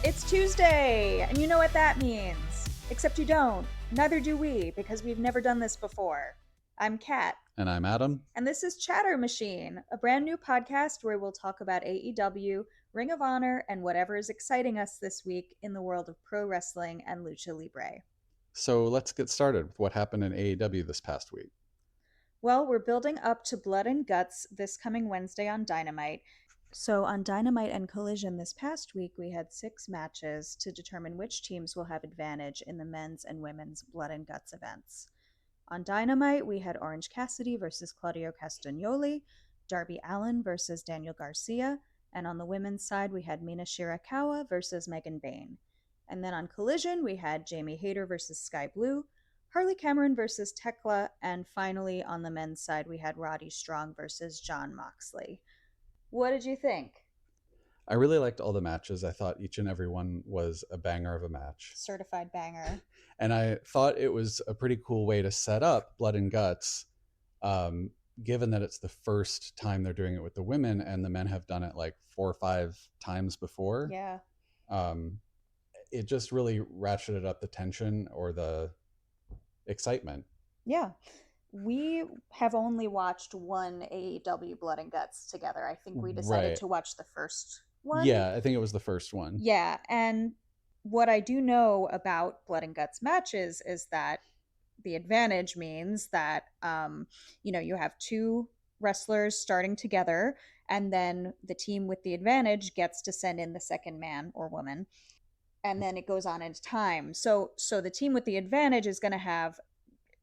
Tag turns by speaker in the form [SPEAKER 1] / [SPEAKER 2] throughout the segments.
[SPEAKER 1] It's Tuesday, and you know what that means. Except you don't. Neither do we, because we've never done this before. I'm Kat.
[SPEAKER 2] And I'm Adam.
[SPEAKER 1] And this is Chatter Machine, a brand new podcast where we'll talk about AEW, Ring of Honor, and whatever is exciting us this week in the world of pro wrestling and lucha libre.
[SPEAKER 2] So let's get started with what happened in AEW this past week.
[SPEAKER 1] Well, we're building up to Blood and Guts this coming Wednesday on Dynamite. So on Dynamite and Collision this past week, we had 6 matches to determine which teams will have advantage in the men's and women's Blood and Guts events. On Dynamite, we had Orange Cassidy versus Claudio Castagnoli, Darby Allin versus Daniel Garcia, and on the women's side, we had Mina Shirakawa versus Megan Bayne. And then on Collision, we had Jamie Hayter versus Sky Blue, Harley Cameron versus Tekla, and finally on the men's side, we had Roddy Strong versus Jon Moxley. What did you think?
[SPEAKER 2] I really liked all the matches. I thought each and every one was a banger of a match.
[SPEAKER 1] Certified banger.
[SPEAKER 2] And I thought it was a pretty cool way to set up Blood and Guts, given that it's the first time they're doing it with the women, and the men have done it like 4 or 5 times before.
[SPEAKER 1] Yeah.
[SPEAKER 2] It just really ratcheted up the tension or the excitement.
[SPEAKER 1] Yeah. We have only watched one AEW Blood and Guts together. I think we decided to watch the first one.
[SPEAKER 2] Yeah, I think it was the first one.
[SPEAKER 1] Yeah, and what I do know about Blood and Guts matches is that the advantage means that, you have 2 wrestlers starting together, and then the team with the advantage gets to send in the second man or woman, and then it goes on into time. So the team with the advantage is going to have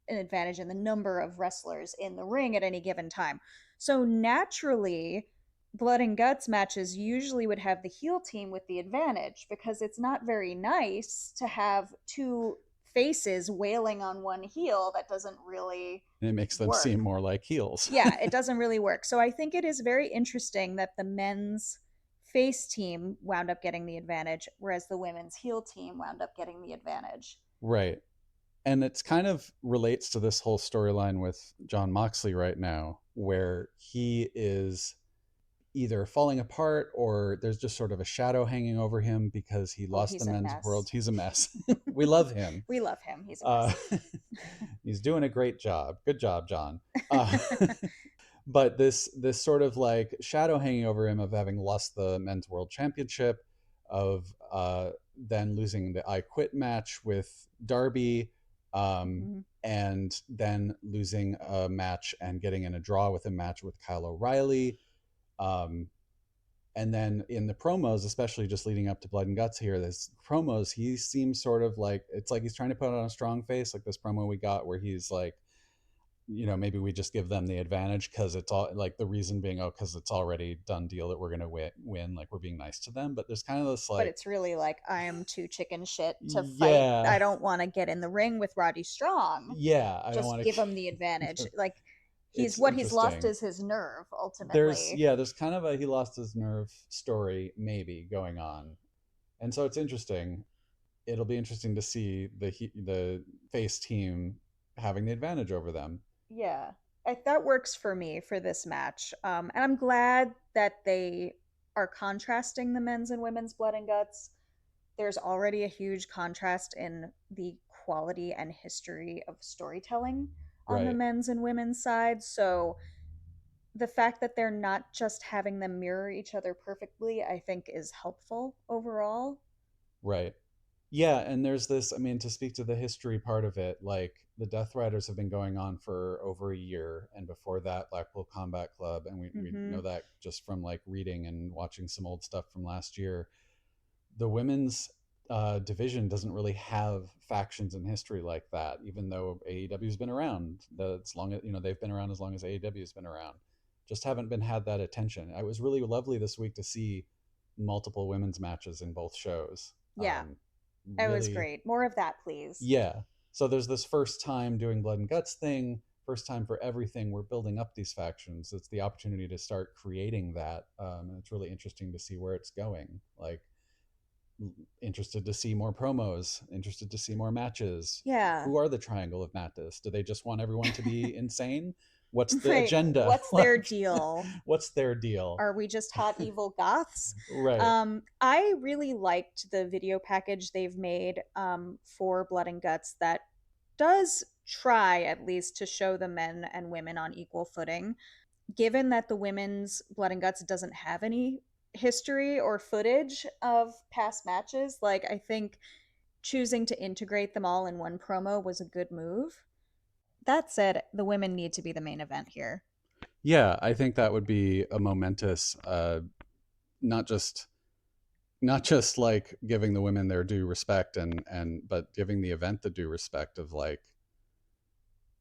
[SPEAKER 1] an advantage in the number of wrestlers in the ring at any given time. So naturally, Blood and Guts matches usually would have the heel team with the advantage, because it's not very nice to have 2 faces wailing on one heel. That doesn't really
[SPEAKER 2] and it makes them
[SPEAKER 1] work.
[SPEAKER 2] Seem more like heels.
[SPEAKER 1] Yeah, it doesn't really work. So I think it is very interesting that the men's face team wound up getting the advantage, whereas the women's heel team wound up getting the advantage.
[SPEAKER 2] Right. And it's kind of relates to this whole storyline with Jon Moxley right now, where he is either falling apart or there's just sort of a shadow hanging over him because he lost the men's world. He's a mess. We love him.
[SPEAKER 1] We love him. He's a mess.
[SPEAKER 2] He's doing a great job. Good job, John. But this sort of like shadow hanging over him of having lost the men's world championship, of then losing the I Quit match with Darby, and then losing a match and getting in a draw with a match with Kyle O'Reilly. And then in the promos, especially just leading up to Blood and Guts here, this promos, he seems sort of like, it's like he's trying to put on a strong face, like this promo we got where he's like, maybe we just give them the advantage because it's all like the reason being, because it's already done deal that we're going to win, like we're being nice to them. But there's kind of this like,
[SPEAKER 1] but it's really like, I am too chicken shit to fight. I don't want to get in the ring with Roddy Strong.
[SPEAKER 2] Yeah, I
[SPEAKER 1] just
[SPEAKER 2] don't want to
[SPEAKER 1] give him the advantage. Like he's lost is his nerve ultimately.
[SPEAKER 2] There's kind of a he lost his nerve story maybe going on, and so it's interesting. It'll be interesting to see the face team having the advantage over them.
[SPEAKER 1] Yeah, that works for me for this match. And I'm glad that they are contrasting the men's and women's Blood and Guts. There's already a huge contrast in the quality and history of storytelling on the men's and women's side. So the fact that they're not just having them mirror each other perfectly, I think is helpful overall.
[SPEAKER 2] Right. Yeah, and there's this, to speak to the history part of it, like the Death Riders have been going on for over a year, and before that Blackpool Combat Club, and we know that just from like reading and watching some old stuff from last year. The women's division doesn't really have factions in history like that, even though AEW's been around as long as they've been around as long as AEW's been around. Just haven't had that attention. It was really lovely this week to see multiple women's matches in both shows.
[SPEAKER 1] Yeah. It was great. More of that, please.
[SPEAKER 2] Yeah. So there's this first time doing Blood and Guts thing, first time for everything. We're building up these factions. It's the opportunity to start creating that. And it's really interesting to see where it's going. Like, interested to see more promos, interested to see more matches.
[SPEAKER 1] Yeah.
[SPEAKER 2] Who are the Triangle of Madness? Do they just want everyone to be insane? What's the
[SPEAKER 1] Right.
[SPEAKER 2] agenda?
[SPEAKER 1] What's their deal?
[SPEAKER 2] What's their deal?
[SPEAKER 1] Are we just hot evil goths?
[SPEAKER 2] Right.
[SPEAKER 1] I really liked the video package they've made for Blood and Guts that does try at least to show the men and women on equal footing. Given that the women's Blood and Guts doesn't have any history or footage of past matches, like I think choosing to integrate them all in one promo was a good move. That said, the women need to be the main event here.
[SPEAKER 2] Yeah, I think that would be a momentous, not just like giving the women their due respect but giving the event the due respect of like,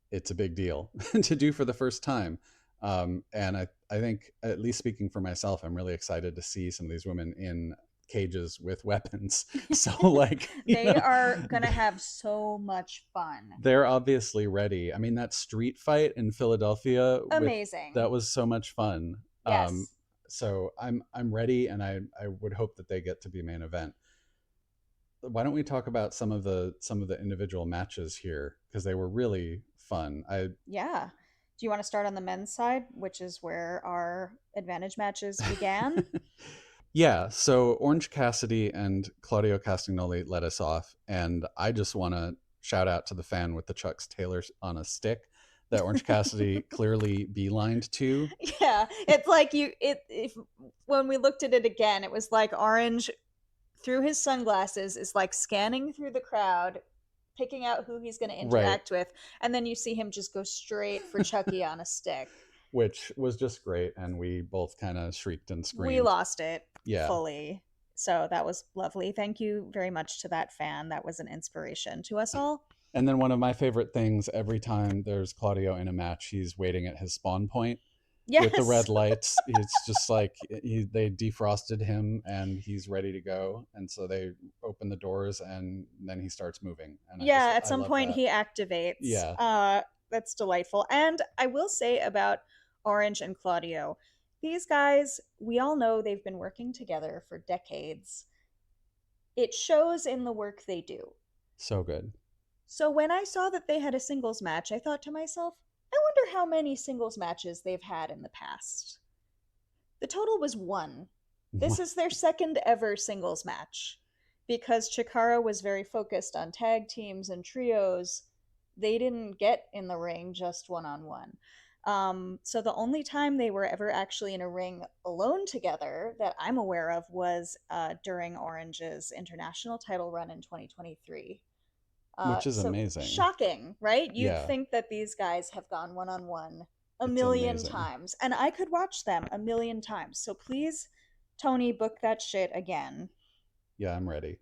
[SPEAKER 2] it's a big deal to do for the first time. And I think, at least speaking for myself, I'm really excited to see some of these women in cages with weapons. So like,
[SPEAKER 1] they are gonna have so much fun.
[SPEAKER 2] They're obviously ready. I mean, that street fight in Philadelphia,
[SPEAKER 1] amazing.
[SPEAKER 2] That was so much fun.
[SPEAKER 1] Yes.
[SPEAKER 2] So I'm ready, and I would hope that they get to be main event. Why don't we talk about some of the individual matches here, because they were really fun.
[SPEAKER 1] Yeah. Do you want to start on the men's side, which is where our advantage matches began?
[SPEAKER 2] Yeah, so Orange Cassidy and Claudio Castagnoli led us off, and I just want to shout out to the fan with the Chuck's Taylor on a stick that Orange Cassidy clearly beelined to.
[SPEAKER 1] Yeah, it's like if when we looked at it again, it was like Orange through his sunglasses is like scanning through the crowd, picking out who he's going to interact with, and then you see him just go straight for Chucky on a stick,
[SPEAKER 2] which was just great, and we both kind of shrieked and screamed.
[SPEAKER 1] We lost it fully. So that was lovely. Thank you very much to that fan. That was an inspiration to us all.
[SPEAKER 2] And then one of my favorite things, every time there's Claudio in a match, he's waiting at his spawn point with the red lights. It's just like they defrosted him and he's ready to go. And so they open the doors and then he starts moving. And
[SPEAKER 1] at some point he activates.
[SPEAKER 2] Yeah.
[SPEAKER 1] That's delightful. And I will say about Orange and Claudio, these guys, we all know they've been working together for decades. It shows in the work they do.
[SPEAKER 2] So good.
[SPEAKER 1] So when I saw that they had a singles match, I thought to myself, I wonder how many singles matches they've had in the past. The total was 1. This is their second ever singles match. Because Chikara was very focused on tag teams and trios, they didn't get in the ring just one-on-one. So the only time they were ever actually in a ring alone together that I'm aware of was during Orange's international title run in 2023.
[SPEAKER 2] Which is amazing.
[SPEAKER 1] Shocking, right? You'd think that these guys have gone one-on-one a million times. And I could watch them a million times. So please, Tony, book that shit again.
[SPEAKER 2] Yeah, I'm ready.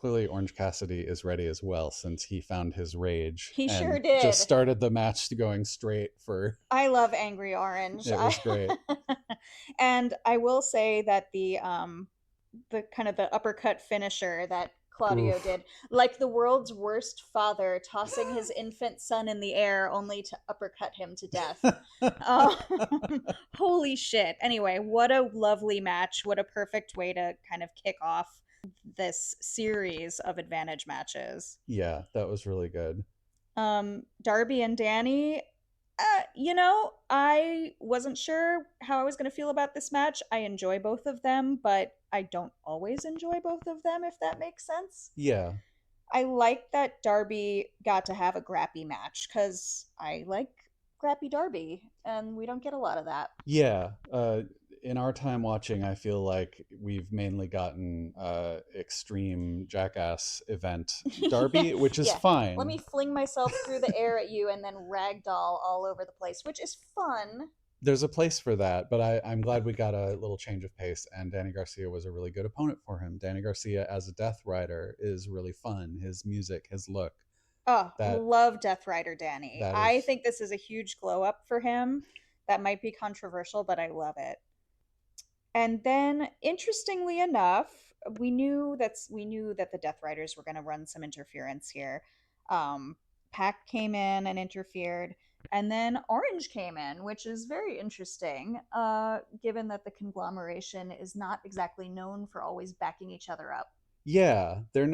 [SPEAKER 2] Clearly Orange Cassidy is ready as well, since he found his rage.
[SPEAKER 1] He sure did.
[SPEAKER 2] Just started the match going straight for...
[SPEAKER 1] I love Angry Orange.
[SPEAKER 2] It was great.
[SPEAKER 1] And I will say that the kind of the uppercut finisher that Claudio did, like the world's worst father tossing his infant son in the air only to uppercut him to death. Holy shit. Anyway, what a lovely match. What a perfect way to kind of kick off this series of advantage matches.
[SPEAKER 2] Yeah, that was really good.
[SPEAKER 1] Darby and Danny, I wasn't sure how I was going to feel about this match. I enjoy both of them, but I don't always enjoy both of them, if that makes sense.
[SPEAKER 2] Yeah.
[SPEAKER 1] I like that Darby got to have a Grappy match, because I like Grappy Darby, and we don't get a lot of that.
[SPEAKER 2] Yeah. In our time watching, I feel like we've mainly gotten extreme jackass event Darby, which is fine.
[SPEAKER 1] Let me fling myself through the air at you and then ragdoll all over the place, which is fun.
[SPEAKER 2] There's a place for that, but I'm glad we got a little change of pace, and Danny Garcia was a really good opponent for him. Danny Garcia as a Death Rider is really fun. His music, his look.
[SPEAKER 1] Oh, love Death Rider Danny. I think this is a huge glow up for him. That might be controversial, but I love it. And then, interestingly enough, we knew that the Death Riders were going to run some interference here. Pac came in and interfered, and then Orange came in, which is very interesting, given that the conglomeration is not exactly known for always backing each other up.
[SPEAKER 2] Yeah, they're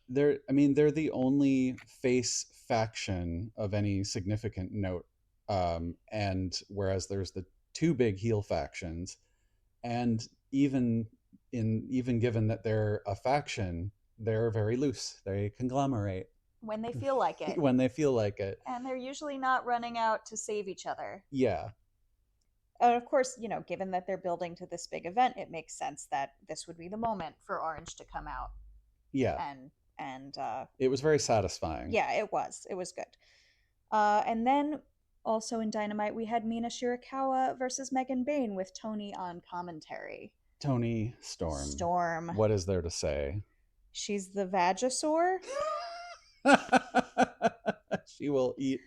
[SPEAKER 2] the only face faction of any significant note And whereas there's the two big heel factions, and even given that they're a faction, they're very loose. They conglomerate
[SPEAKER 1] when they feel like it.
[SPEAKER 2] When they feel like it.
[SPEAKER 1] And they're usually not running out to save each other.
[SPEAKER 2] Yeah.
[SPEAKER 1] And of course, given that they're building to this big event, it makes sense that this would be the moment for Orange to come out.
[SPEAKER 2] Yeah.
[SPEAKER 1] And
[SPEAKER 2] it was very satisfying.
[SPEAKER 1] Yeah, it was. It was good. And then also in Dynamite, we had Mina Shirakawa versus Megan Bayne with Toni on commentary.
[SPEAKER 2] Toni Storm. What is there to say?
[SPEAKER 1] She's the Vagisaur.
[SPEAKER 2] She will eat.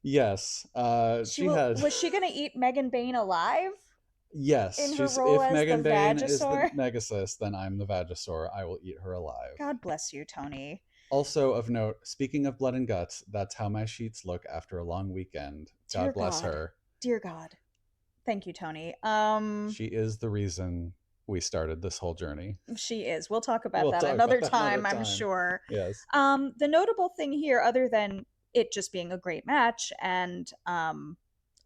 [SPEAKER 2] Yes.
[SPEAKER 1] Was she going to eat Megan Bayne alive?
[SPEAKER 2] Yes.
[SPEAKER 1] In her role as Megan the Bayne Vagisaur? Is the
[SPEAKER 2] Megasis, then I'm the Vagisaur. I will eat her alive.
[SPEAKER 1] God bless you, Toni.
[SPEAKER 2] Also of note, speaking of blood and guts, that's how my sheets look after a long weekend. God bless her.
[SPEAKER 1] Dear God. Thank you, Toni.
[SPEAKER 2] She is the reason we started this whole journey.
[SPEAKER 1] She is. We'll talk about that another time, I'm sure.
[SPEAKER 2] Yes.
[SPEAKER 1] The notable thing here, other than it just being a great match and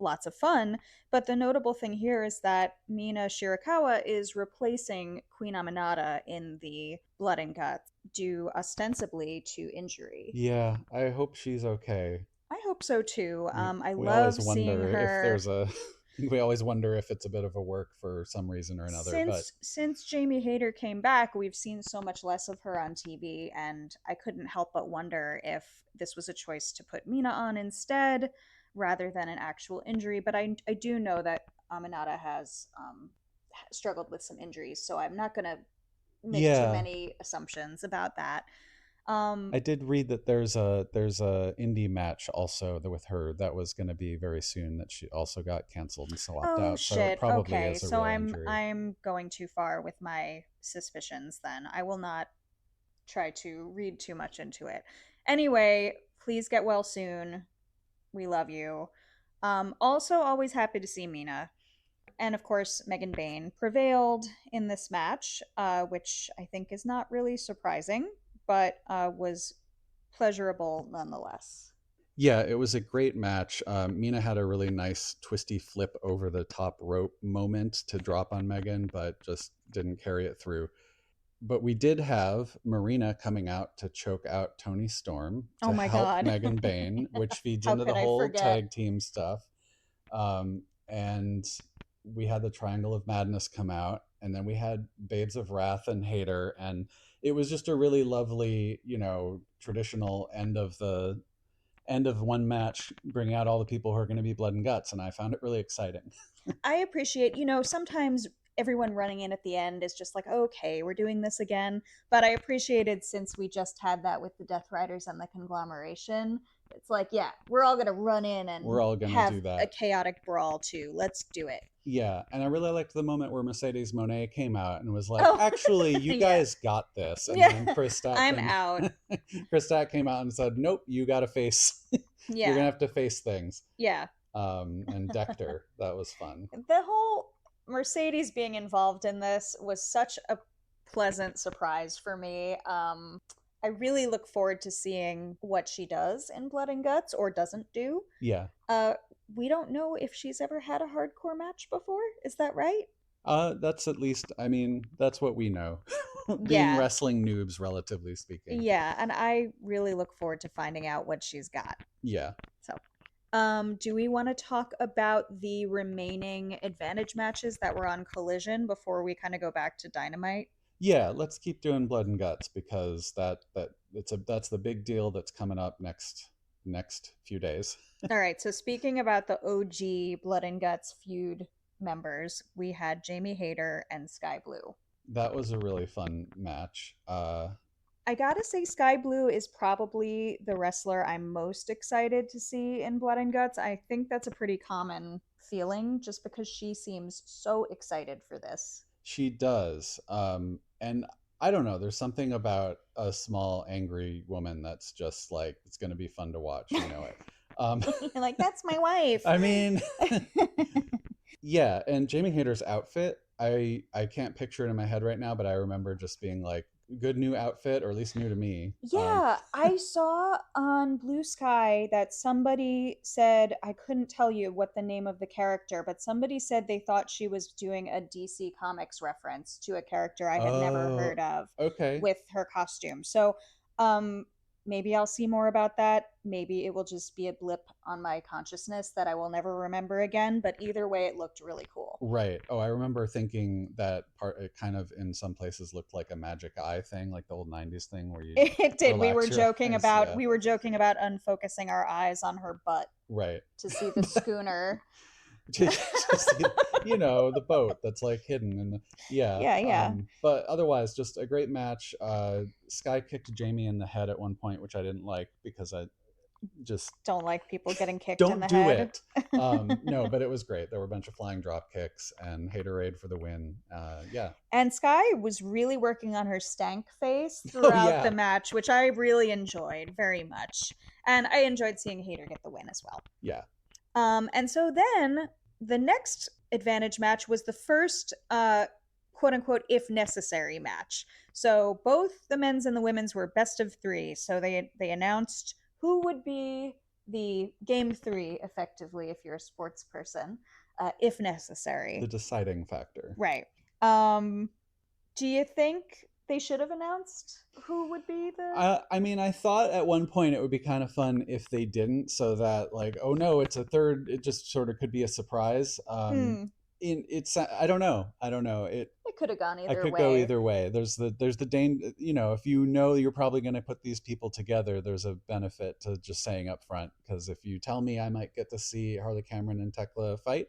[SPEAKER 1] lots of fun, but the notable thing here is that Mina Shirakawa is replacing Queen Aminata in the Blood and Guts, due ostensibly to injury.
[SPEAKER 2] Yeah, I hope she's okay.
[SPEAKER 1] I hope so too. I love seeing her.
[SPEAKER 2] We always wonder if it's a bit of a work for some reason or another.
[SPEAKER 1] Since Jamie Hayter came back, we've seen so much less of her on TV, and I couldn't help but wonder if this was a choice to put Mina on instead, rather than an actual injury. But I do know that Aminata has struggled with some injuries, so I'm not going to make too many assumptions about that.
[SPEAKER 2] I did read that there's a indie match also with her that was going to be very soon that she also got canceled and swapped out.
[SPEAKER 1] Shit.
[SPEAKER 2] So it probably
[SPEAKER 1] okay,
[SPEAKER 2] is a
[SPEAKER 1] so
[SPEAKER 2] real injury.
[SPEAKER 1] I'm going too far with my suspicions. Then I will not try to read too much into it. Anyway, please get well soon. We love you. Also, always happy to see Mina. And of course, Megan Bayne prevailed in this match, which I think is not really surprising, but was pleasurable nonetheless.
[SPEAKER 2] Yeah, it was a great match. Mina had a really nice twisty flip over the top rope moment to drop on Megan, but just didn't carry it through. But we did have Marina coming out to choke out Toni Storm to help Megan Bayne, which feeds into the whole tag team stuff. And we had the Triangle of Madness come out, and then we had Babes of Wrath and Hayter, and it was just a really lovely, traditional end of one match, bringing out all the people who are going to be blood and guts, and I found it really exciting.
[SPEAKER 1] I appreciate, sometimes everyone running in at the end is just like, okay, we're doing this again. But I appreciated, since we just had that with the Death Riders and the conglomeration, it's like, yeah, we're all going to run in and
[SPEAKER 2] we're all going to do that.
[SPEAKER 1] A chaotic brawl too. Let's do it.
[SPEAKER 2] Yeah, and I really liked the moment where Mercedes Moné came out and was like, actually, you guys got this. And then Kris Statlander,
[SPEAKER 1] out.
[SPEAKER 2] Kris Statlander came out and said, nope, you got to face, you're going to have to face things.
[SPEAKER 1] Yeah.
[SPEAKER 2] And decked her. That was fun.
[SPEAKER 1] The whole Mercedes being involved in this was such a pleasant surprise for me. I really look forward to seeing what she does in Blood and Guts, or doesn't do.
[SPEAKER 2] Yeah.
[SPEAKER 1] We don't know if she's ever had a hardcore match before. Is that right?
[SPEAKER 2] That's at least, that's what we know. Being wrestling noobs, relatively speaking.
[SPEAKER 1] Yeah, and I really look forward to finding out what she's got.
[SPEAKER 2] Yeah.
[SPEAKER 1] So, do we want to talk about the remaining advantage matches that were on Collision before we kind of go back to Dynamite?
[SPEAKER 2] Yeah, let's keep doing Blood and Guts, because that's the big deal that's coming up next few days.
[SPEAKER 1] All right, so speaking about the OG Blood and Guts feud members, we had Jamie Hayter and Sky Blue.
[SPEAKER 2] That was a really fun match.
[SPEAKER 1] I gotta say, Sky Blue is probably the wrestler I'm most excited to see in Blood and Guts. I think that's a pretty common feeling, just because she seems so excited for this.
[SPEAKER 2] She does. And I don't know, there's something about a small, angry woman that's just like, it's going to be fun to watch, you know it.
[SPEAKER 1] You're like, that's my wife.
[SPEAKER 2] I mean, yeah, and Jamie Hayter's outfit, I can't picture it in my head right now, but I remember just being like, good new outfit, or at least new to me.
[SPEAKER 1] Yeah, I saw on Blue Sky that somebody said, I couldn't tell you what the name of the character, but somebody said they thought she was doing a DC Comics reference to a character I had never
[SPEAKER 2] Oh,
[SPEAKER 1] heard of
[SPEAKER 2] okay.
[SPEAKER 1] with her costume. So, um, maybe I'll see more about that. Maybe it will just be a blip on my consciousness that I will never remember again. But either way, it looked really cool.
[SPEAKER 2] Right. Oh, I remember thinking that part, it kind of in some places looked like a magic eye thing, like the old 90s thing where you
[SPEAKER 1] It did. We were
[SPEAKER 2] relax your
[SPEAKER 1] joking
[SPEAKER 2] eyes.
[SPEAKER 1] about
[SPEAKER 2] Yeah.
[SPEAKER 1] unfocusing our eyes on her butt
[SPEAKER 2] Right.
[SPEAKER 1] to see the schooner.
[SPEAKER 2] Just, the boat that's like hidden in the, yeah.
[SPEAKER 1] Yeah.
[SPEAKER 2] But otherwise, just a great match. Sky kicked Jamie in the head at one point, which I didn't like because I just
[SPEAKER 1] don't like people getting kicked in
[SPEAKER 2] don't
[SPEAKER 1] the
[SPEAKER 2] do
[SPEAKER 1] head.
[SPEAKER 2] it. No, but it was great. There were a bunch of flying drop kicks and Haterade for the win. Yeah.
[SPEAKER 1] And Sky was really working on her stank face
[SPEAKER 2] Oh
[SPEAKER 1] throughout the
[SPEAKER 2] yeah.
[SPEAKER 1] match, which I really enjoyed very much. And I enjoyed seeing Hater get the win as well.
[SPEAKER 2] Yeah.
[SPEAKER 1] And so then the next advantage match was the first quote unquote if necessary match. So both the men's and the women's were best of 3. So they announced who would be the game 3 effectively if you're a sports person, if necessary.
[SPEAKER 2] The deciding factor.
[SPEAKER 1] Right. Do you think they should have announced who would be the...
[SPEAKER 2] I mean, I thought at one point it would be kind of fun if they didn't, so that like, oh no, it's a third, it just sort of could be a surprise. It's I don't know. It
[SPEAKER 1] could have gone either way.
[SPEAKER 2] I could go either way. There's the danger, if you know you're probably going to put these people together, there's a benefit to just saying up front, because if you tell me I might get to see Harley Cameron and Tekla fight,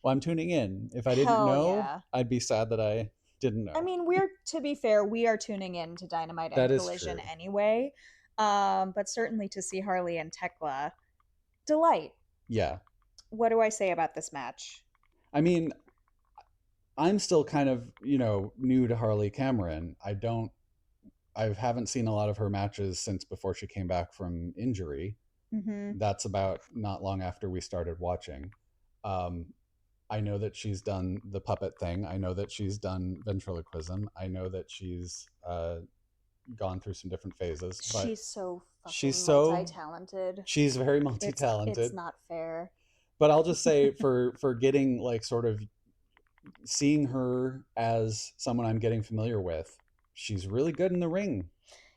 [SPEAKER 2] well, I'm tuning in. If I didn't know,
[SPEAKER 1] yeah.
[SPEAKER 2] I'd be sad that I didn't know.
[SPEAKER 1] I mean, to be fair, we are tuning in to Dynamite and Collision anyway. But certainly to see Harley and Tekla, delight.
[SPEAKER 2] Yeah.
[SPEAKER 1] What do I say about this match?
[SPEAKER 2] I mean, I'm still kind of, new to Harley Cameron. I haven't seen a lot of her matches since before she came back from injury.
[SPEAKER 1] Mm-hmm.
[SPEAKER 2] That's about not long after we started watching. I know that she's done the puppet thing. I know that she's done ventriloquism. I know that she's gone through some different phases. But
[SPEAKER 1] she's so multi-talented.
[SPEAKER 2] She's very multi-talented.
[SPEAKER 1] It's not fair.
[SPEAKER 2] But I'll just say for getting like sort of seeing her as someone I'm getting familiar with, she's really good in the ring.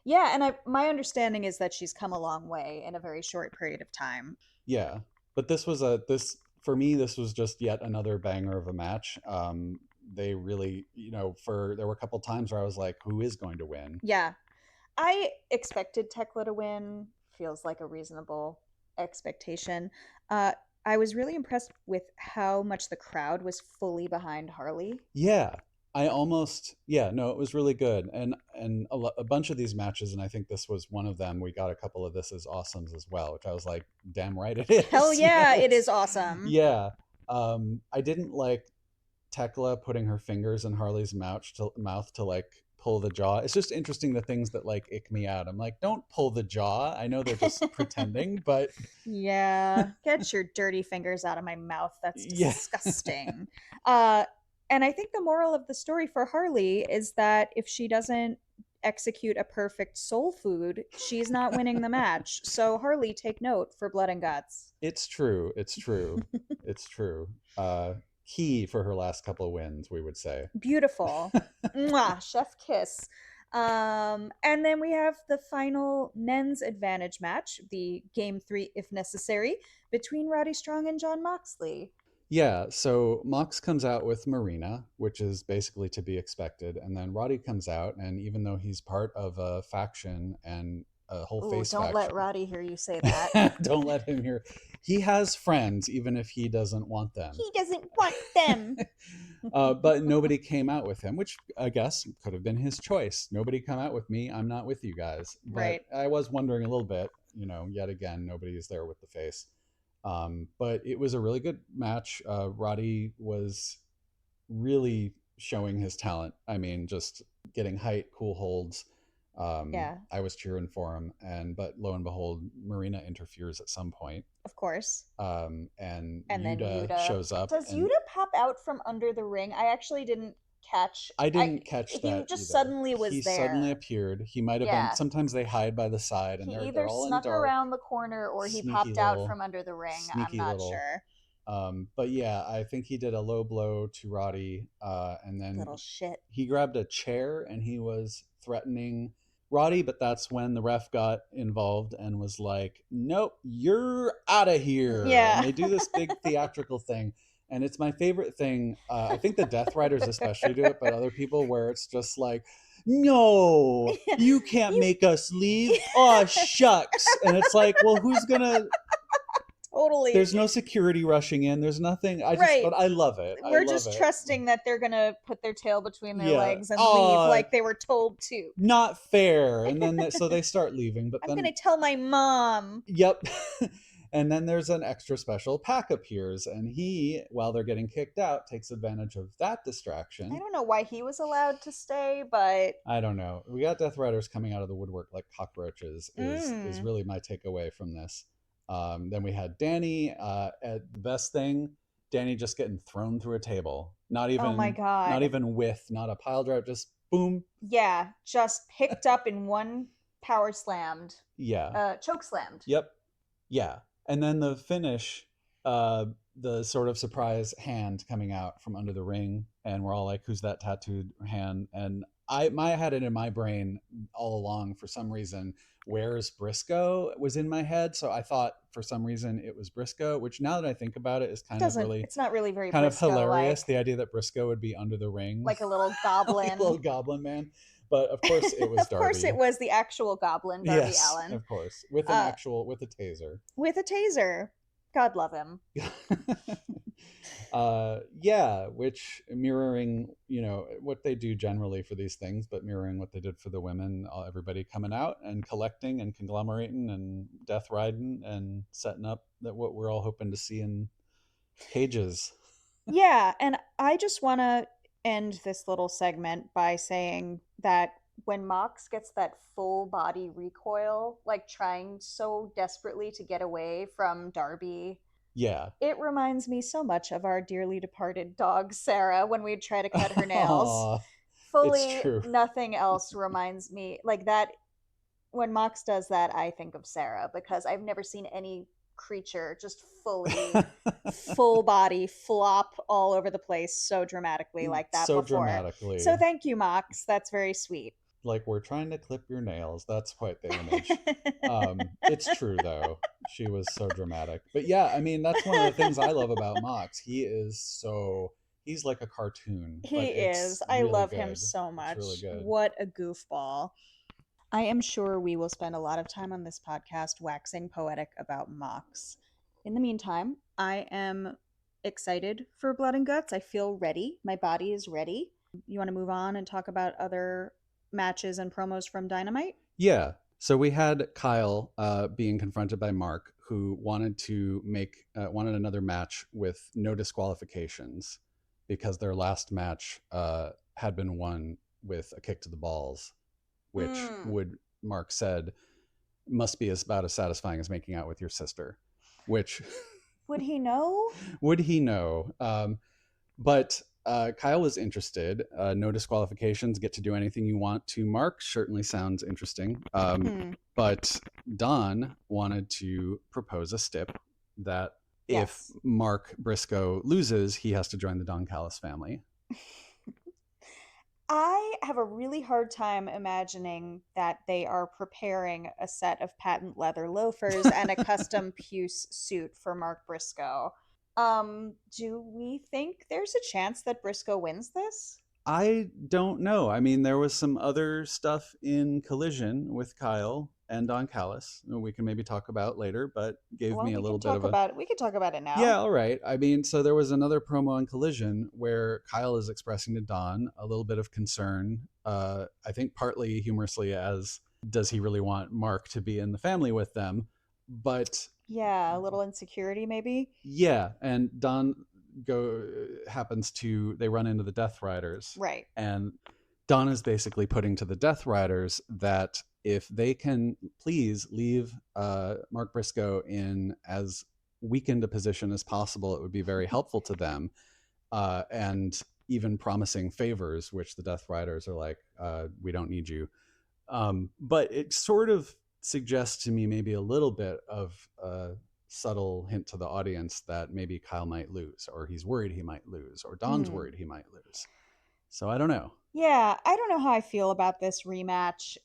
[SPEAKER 1] Yeah, and my understanding is that she's come a long way in a very short period of time.
[SPEAKER 2] Yeah, but for me, this was just yet another banger of a match. They really, there were a couple times where I was like, who is going to win?
[SPEAKER 1] Yeah, I expected Tekla to win. Feels like a reasonable expectation. I was really impressed with how much the crowd was fully behind Harley.
[SPEAKER 2] Yeah, it was really good. And a bunch of these matches, and I think this was one of them, we got a couple of This Is Awesomes as well, which I was like, damn right it is.
[SPEAKER 1] Hell yeah, it is awesome.
[SPEAKER 2] Yeah. I didn't like Tekla putting her fingers in Harley's mouth to like pull the jaw. It's just interesting, the things that like ick me out. I'm like, don't pull the jaw. I know they're just pretending, but
[SPEAKER 1] yeah, get your dirty fingers out of my mouth. That's disgusting. And I think the moral of the story for Harley is that if she doesn't execute a perfect soul food, she's not winning the match. So Harley, take note for Blood and Guts.
[SPEAKER 2] It's true. It's true. Key for her last couple of wins, we would say.
[SPEAKER 1] Beautiful. Mwah, chef kiss. And then we have the final men's advantage match, the game 3 if necessary, between Roddy Strong and Jon Moxley.
[SPEAKER 2] Yeah, so Mox comes out with Marina, which is basically to be expected, and then Roddy comes out, and even though he's part of a faction and a whole face
[SPEAKER 1] don't
[SPEAKER 2] faction,
[SPEAKER 1] let Roddy hear you say that.
[SPEAKER 2] Don't let him hear. He has friends, even if he doesn't want them.
[SPEAKER 1] He doesn't want them.
[SPEAKER 2] But nobody came out with him, which I guess could have been his choice. Nobody come out with me. I'm not with you guys. But
[SPEAKER 1] right.
[SPEAKER 2] I was wondering a little bit, yet again, nobody is there with the face. But it was a really good match. Roddy was really showing his talent. I mean, just getting height, cool holds. I was cheering for him, but lo and behold, Marina interferes at some point.
[SPEAKER 1] Of course.
[SPEAKER 2] And then Yuta shows up.
[SPEAKER 1] Does Yuta pop out from under the ring? I actually didn't catch.
[SPEAKER 2] I didn't catch
[SPEAKER 1] He
[SPEAKER 2] that
[SPEAKER 1] just
[SPEAKER 2] either.
[SPEAKER 1] suddenly was
[SPEAKER 2] He
[SPEAKER 1] there.
[SPEAKER 2] suddenly appeared. He might have been.
[SPEAKER 1] Yeah.
[SPEAKER 2] Sometimes they hide by the side, and
[SPEAKER 1] He
[SPEAKER 2] they're
[SPEAKER 1] either
[SPEAKER 2] all in
[SPEAKER 1] snuck
[SPEAKER 2] dark.
[SPEAKER 1] around the corner or he
[SPEAKER 2] Sneaky
[SPEAKER 1] popped out
[SPEAKER 2] little,
[SPEAKER 1] from under the ring. I'm
[SPEAKER 2] sneaky
[SPEAKER 1] not
[SPEAKER 2] little.
[SPEAKER 1] sure.
[SPEAKER 2] But yeah, I think he did a low blow to Roddy, and then
[SPEAKER 1] Little shit.
[SPEAKER 2] he grabbed a chair and he was threatening Roddy, but that's when the ref got involved and was like, "Nope, you're out of here."
[SPEAKER 1] Yeah.
[SPEAKER 2] And they do this big theatrical thing, and it's my favorite thing. I think the Death Riders especially do it, but other people where it's just like, "No, you can't make us leave. Oh, shucks." And it's like, well, who's gonna?
[SPEAKER 1] Totally.
[SPEAKER 2] There's no security rushing in. There's nothing. But I love it.
[SPEAKER 1] We're just trusting that they're gonna put their tail between their legs and leave like they were told to.
[SPEAKER 2] Not fair. And then so they start leaving. But
[SPEAKER 1] I'm gonna tell my mom.
[SPEAKER 2] Yep. And then there's an extra special. Pac appears, and he, while they're getting kicked out, takes advantage of that distraction.
[SPEAKER 1] I don't know why he was allowed to stay, but
[SPEAKER 2] I don't know. We got Death Riders coming out of the woodwork like cockroaches. Is really my takeaway from this. Then we had Danny. The best thing, Danny just getting thrown through a table. Not even.
[SPEAKER 1] Oh my God.
[SPEAKER 2] Not even not a pile drive. Just boom.
[SPEAKER 1] Yeah, just picked up in one power slammed.
[SPEAKER 2] Yeah.
[SPEAKER 1] Choke slammed.
[SPEAKER 2] Yep. Yeah. And then the finish, the sort of surprise hand coming out from under the ring, and we're all like, "Who's that tattooed hand?" And I had it in my brain all along for some reason. Where's Briscoe was in my head, so I thought for some reason it was Briscoe. Which now that I think about it, is
[SPEAKER 1] it's not really very
[SPEAKER 2] kind
[SPEAKER 1] Briscoe,
[SPEAKER 2] of hilarious. The idea that Briscoe would be under the ring,
[SPEAKER 1] like a little goblin,
[SPEAKER 2] like a little goblin man. But of course it was Darby.
[SPEAKER 1] Of course it was the actual goblin, Darby Allin.
[SPEAKER 2] Of course, with a taser.
[SPEAKER 1] With a taser. God love him.
[SPEAKER 2] Yeah, which mirroring, what they do generally for these things, but mirroring what they did for the women, everybody coming out and collecting and conglomerating and death riding and setting up that what we're all hoping to see in cages.
[SPEAKER 1] Yeah, and I just want to end this little segment by saying that when Mox gets that full body recoil, like trying so desperately to get away from Darby,
[SPEAKER 2] yeah,
[SPEAKER 1] it reminds me so much of our dearly departed dog Sarah when we'd try to cut her nails. Fully nothing else reminds me like that. When Mox does that, I think of Sarah, because I've never seen any creature just full body flop all over the place so dramatically like that before.
[SPEAKER 2] Dramatically.
[SPEAKER 1] So thank you, Mox. That's very sweet.
[SPEAKER 2] Like, we're trying to clip your nails. That's quite the image. It's true, though. She was so dramatic. But yeah, I mean, that's one of the things I love about Mox. He's like a cartoon.
[SPEAKER 1] He is. I love him so much.
[SPEAKER 2] It's really good.
[SPEAKER 1] What a goofball. I am sure we will spend a lot of time on this podcast waxing poetic about Mox. In the meantime, I am excited for Blood and Guts. I feel ready. My body is ready. You want to move on and talk about other matches and promos from Dynamite?
[SPEAKER 2] Yeah. So we had Kyle being confronted by Mark, who wanted to wanted another match with no disqualifications because their last match had been won with a kick to the balls, which Mark said must be about as satisfying as making out with your sister. Which
[SPEAKER 1] would he know?
[SPEAKER 2] Would he know? But Kyle was interested. No disqualifications. Get to do anything you want to Mark. Certainly sounds interesting. But Don wanted to propose a stip that if Mark Briscoe loses, he has to join the Don Callis family.
[SPEAKER 1] I have a really hard time imagining that they are preparing a set of patent leather loafers and a custom puce suit for Mark Briscoe. Do we think there's a chance that Briscoe wins this?
[SPEAKER 2] I don't know. I mean, there was some other stuff in Collision with Kyle and Don Callis we can maybe talk about later, but gave me a little bit of a...
[SPEAKER 1] We could talk about it now.
[SPEAKER 2] Yeah, all right. I mean, so there was another promo on Collision where Kyle is expressing to Don a little bit of concern, I think partly humorously as, does he really want Mark to be in the family with them? But...
[SPEAKER 1] yeah, a little insecurity maybe.
[SPEAKER 2] Yeah, and Don they run into the Death Riders.
[SPEAKER 1] Right.
[SPEAKER 2] And Don is basically putting to the Death Riders that if they can please leave Mark Briscoe in as weakened a position as possible, it would be very helpful to them. And even promising favors, which the Death Riders are like, we don't need you. But it sort of suggests to me maybe a little bit of a subtle hint to the audience that maybe Kyle might lose, or he's worried he might lose, or Don's worried he might lose. So I don't know.
[SPEAKER 1] Yeah, I don't know how I feel about this rematch.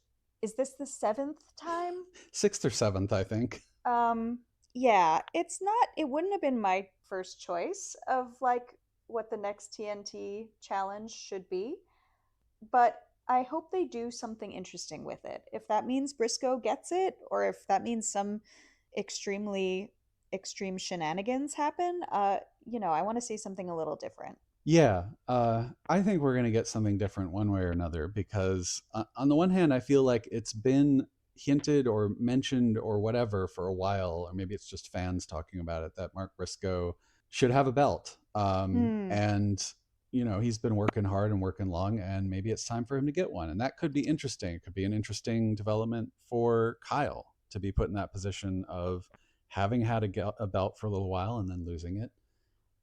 [SPEAKER 1] Is this the 7th time?
[SPEAKER 2] 6th or 7th, I think.
[SPEAKER 1] Yeah, it wouldn't have been my first choice of like what the next TNT challenge should be, but I hope they do something interesting with it. If that means Briscoe gets it, or if that means some extremely extreme shenanigans happen, I want to see something a little different.
[SPEAKER 2] Yeah, I think we're going to get something different one way or another, because on the one hand, I feel like it's been hinted or mentioned or whatever for a while, or maybe it's just fans talking about it, that Mark Briscoe should have a belt. And, he's been working hard and working long, and maybe it's time for him to get one. And that could be interesting. It could be an interesting development for Kyle to be put in that position of having had a belt for a little while and then losing it.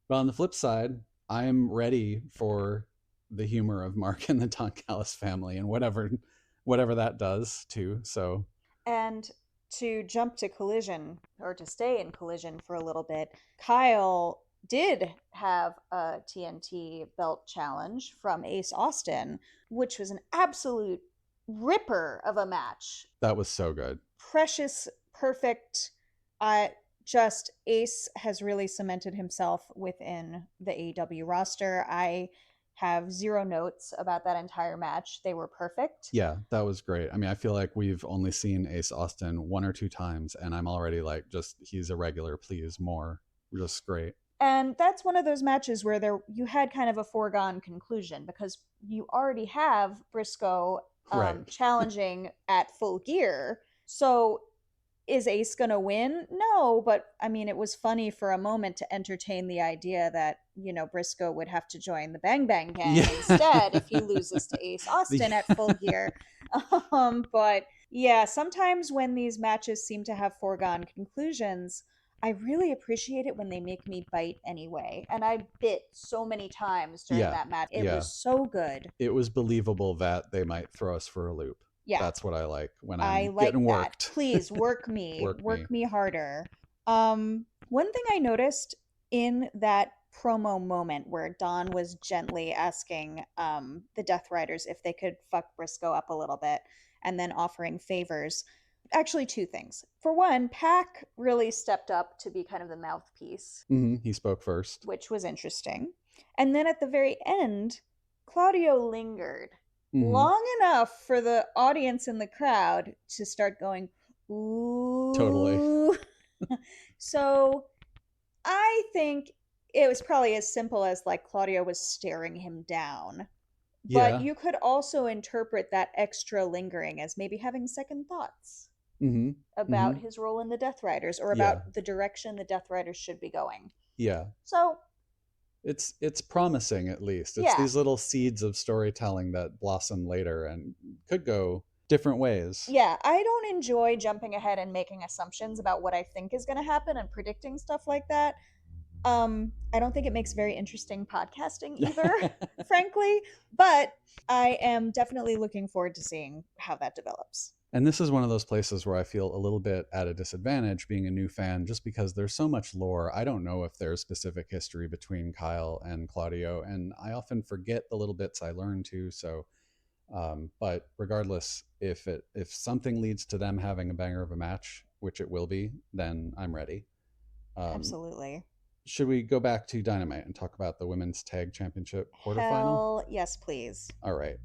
[SPEAKER 2] But on the flip side, I'm ready for the humor of Mark and the Don Callis family, and whatever that does too. So,
[SPEAKER 1] and to jump to Collision, or to stay in Collision for a little bit, Kyle did have a TNT belt challenge from Ace Austin, which was an absolute ripper of a match.
[SPEAKER 2] That was so good.
[SPEAKER 1] Precious, perfect. Just Ace has really cemented himself within the AEW roster. I have zero notes about that entire match. They were perfect.
[SPEAKER 2] Yeah, that was great. I mean, I feel like we've only seen Ace Austin 1 or 2 times, and I'm already like, just, he's a regular, please, more. Just great.
[SPEAKER 1] And that's one of those matches where you had kind of a foregone conclusion, because you already have Briscoe
[SPEAKER 2] right.
[SPEAKER 1] challenging at Full Gear. So is Ace gonna win? No, but I mean, it was funny for a moment to entertain the idea that, Briscoe would have to join the Bang Bang Gang instead if he loses to Ace Austin at Full Gear. But yeah, sometimes when these matches seem to have foregone conclusions, I really appreciate it when they make me bite anyway. And I bit so many times during that match. It was so good.
[SPEAKER 2] It was believable that they might throw us for a loop.
[SPEAKER 1] Yeah.
[SPEAKER 2] That's what I like when I'm getting worked.
[SPEAKER 1] Please work me. work me harder. One thing I noticed in that promo moment where Don was gently asking the Death Riders if they could fuck Briscoe up a little bit, and then offering favors. Actually, 2 things. For one, Pac really stepped up to be kind of the mouthpiece.
[SPEAKER 2] He spoke first,
[SPEAKER 1] which was interesting. And then at the very end, Claudio lingered long enough for the audience in the crowd to start going, ooh.
[SPEAKER 2] Totally.
[SPEAKER 1] So I think it was probably as simple as like Claudio was staring him down.
[SPEAKER 2] Yeah.
[SPEAKER 1] But you could also interpret that extra lingering as maybe having second thoughts about his role in the Death Riders, or about the direction the Death Riders should be going.
[SPEAKER 2] Yeah.
[SPEAKER 1] So
[SPEAKER 2] it's promising, at least. It's these little seeds of storytelling that blossom later and could go different ways.
[SPEAKER 1] Yeah, I don't enjoy jumping ahead and making assumptions about what I think is going to happen and predicting stuff like that. I don't think it makes very interesting podcasting either, frankly, but I am definitely looking forward to seeing how that develops.
[SPEAKER 2] And this is one of those places where I feel a little bit at a disadvantage being a new fan, just because there's so much lore. I don't know if there's specific history between Kyle and Claudio, and I often forget the little bits I learn too. So, but regardless, if something leads to them having a banger of a match, which it will be, then I'm ready.
[SPEAKER 1] Absolutely.
[SPEAKER 2] Should we go back to Dynamite and talk about the Women's Tag Championship quarterfinal?
[SPEAKER 1] Hell yes, please.
[SPEAKER 2] All right.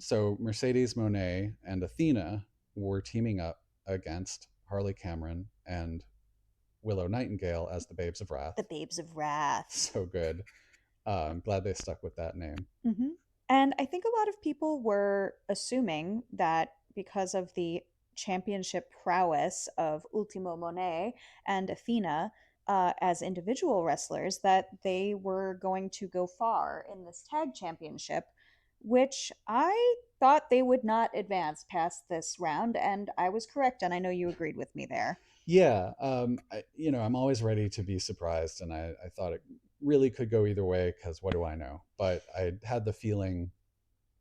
[SPEAKER 2] So Mercedes Moné and Athena were teaming up against Harley Cameron and Willow Nightingale as the Babes of Wrath.
[SPEAKER 1] The Babes of Wrath.
[SPEAKER 2] So good. I'm glad they stuck with that name.
[SPEAKER 1] And I think a lot of people were assuming that because of the championship prowess of Ultimo Moné and Athena as individual wrestlers, that they were going to go far in this tag championship, which I thought they would not advance past this round, and I was correct, and I know you agreed with me there.
[SPEAKER 2] Yeah, I'm always ready to be surprised, and I thought it really could go either way, because what do I know? But I had the feeling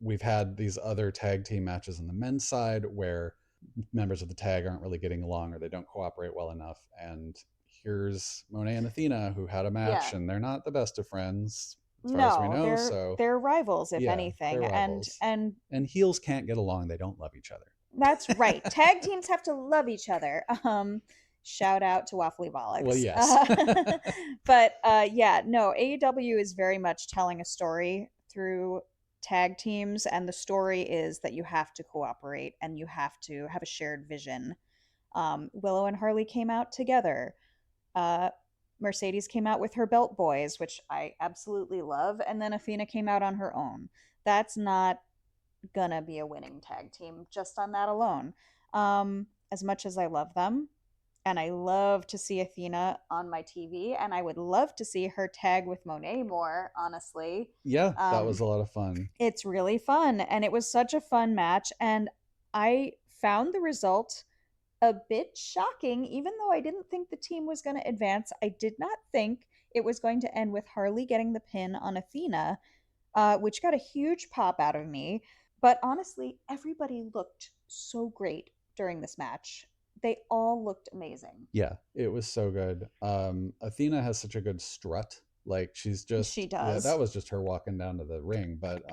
[SPEAKER 2] we've had these other tag team matches on the men's side where members of the tag aren't really getting along or they don't cooperate well enough. And here's Monet and Athena, who had a match,
[SPEAKER 1] Yeah.
[SPEAKER 2] and they're not the best of friends as far as we
[SPEAKER 1] No,
[SPEAKER 2] know.
[SPEAKER 1] they're
[SPEAKER 2] So
[SPEAKER 1] they're rivals, if
[SPEAKER 2] yeah, they're
[SPEAKER 1] anything. And
[SPEAKER 2] rivals.
[SPEAKER 1] and
[SPEAKER 2] And heels can't get along. They don't love each other.
[SPEAKER 1] that's right. Tag teams have to love each other. Shout out to Waffly
[SPEAKER 2] Well,
[SPEAKER 1] Bollocks.
[SPEAKER 2] yes.
[SPEAKER 1] But yeah, no, AEW is very much telling a story through tag teams, and the story is that you have to cooperate and you have to have a shared vision. Willow and Harley came out together. Uh, Mercedes came out with her Belt Boys, which I absolutely love, and then Athena came out on her own. That's not gonna be a winning tag team just on that alone. As much as I love them, and I love to see Athena on my TV, and I would love to see her tag with Monet more, honestly.
[SPEAKER 2] Yeah, that was a lot of fun.
[SPEAKER 1] It's really fun, and it was such a fun match, and I found the result a bit shocking. Even though I didn't think the team was going to advance, I did not think it was going to end with Harley getting the pin on Athena, which got a huge pop out of me. But honestly, everybody looked so great during this match. They all looked amazing.
[SPEAKER 2] Yeah, it was so good. Athena has such a good strut. Like, she's just,
[SPEAKER 1] She
[SPEAKER 2] yeah,
[SPEAKER 1] does.
[SPEAKER 2] that was just her walking down to the ring, but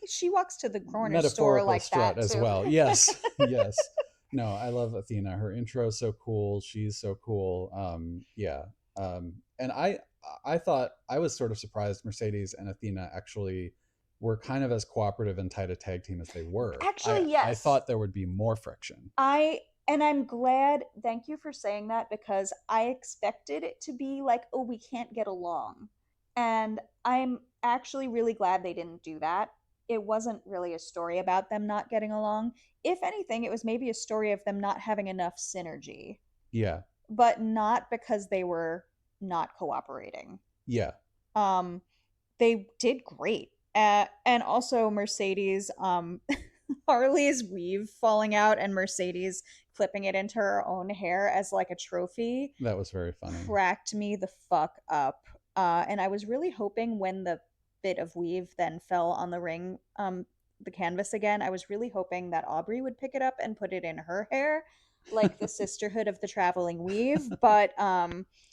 [SPEAKER 1] She walks to the corner store
[SPEAKER 2] metaphorical
[SPEAKER 1] like
[SPEAKER 2] strut
[SPEAKER 1] that
[SPEAKER 2] as
[SPEAKER 1] too.
[SPEAKER 2] well. Yes, yes. No, I love Athena. Her intro is so cool. She's so cool. Yeah. And I thought, I was sort of surprised Mercedes and Athena actually were kind of as cooperative and tight a tag team as they were.
[SPEAKER 1] Actually,
[SPEAKER 2] I
[SPEAKER 1] yes.
[SPEAKER 2] thought there would be more friction.
[SPEAKER 1] And I'm glad, thank you for saying that, because I expected it to be like, oh, we can't get along. And I'm actually really glad they didn't do that. It wasn't really a story about them not getting along. If anything, it was maybe a story of them not having enough synergy,
[SPEAKER 2] Yeah.
[SPEAKER 1] but not because they were not cooperating.
[SPEAKER 2] Yeah.
[SPEAKER 1] They did great. And also Mercedes, Harley's weave falling out and Mercedes clipping it into her own hair as like a trophy.
[SPEAKER 2] That was very funny.
[SPEAKER 1] Cracked me the fuck up. And I was really hoping when the bit of weave then fell on the ring, the canvas again, I was really hoping that Aubrey would pick it up and put it in her hair, like the Sisterhood of the Traveling Weave. But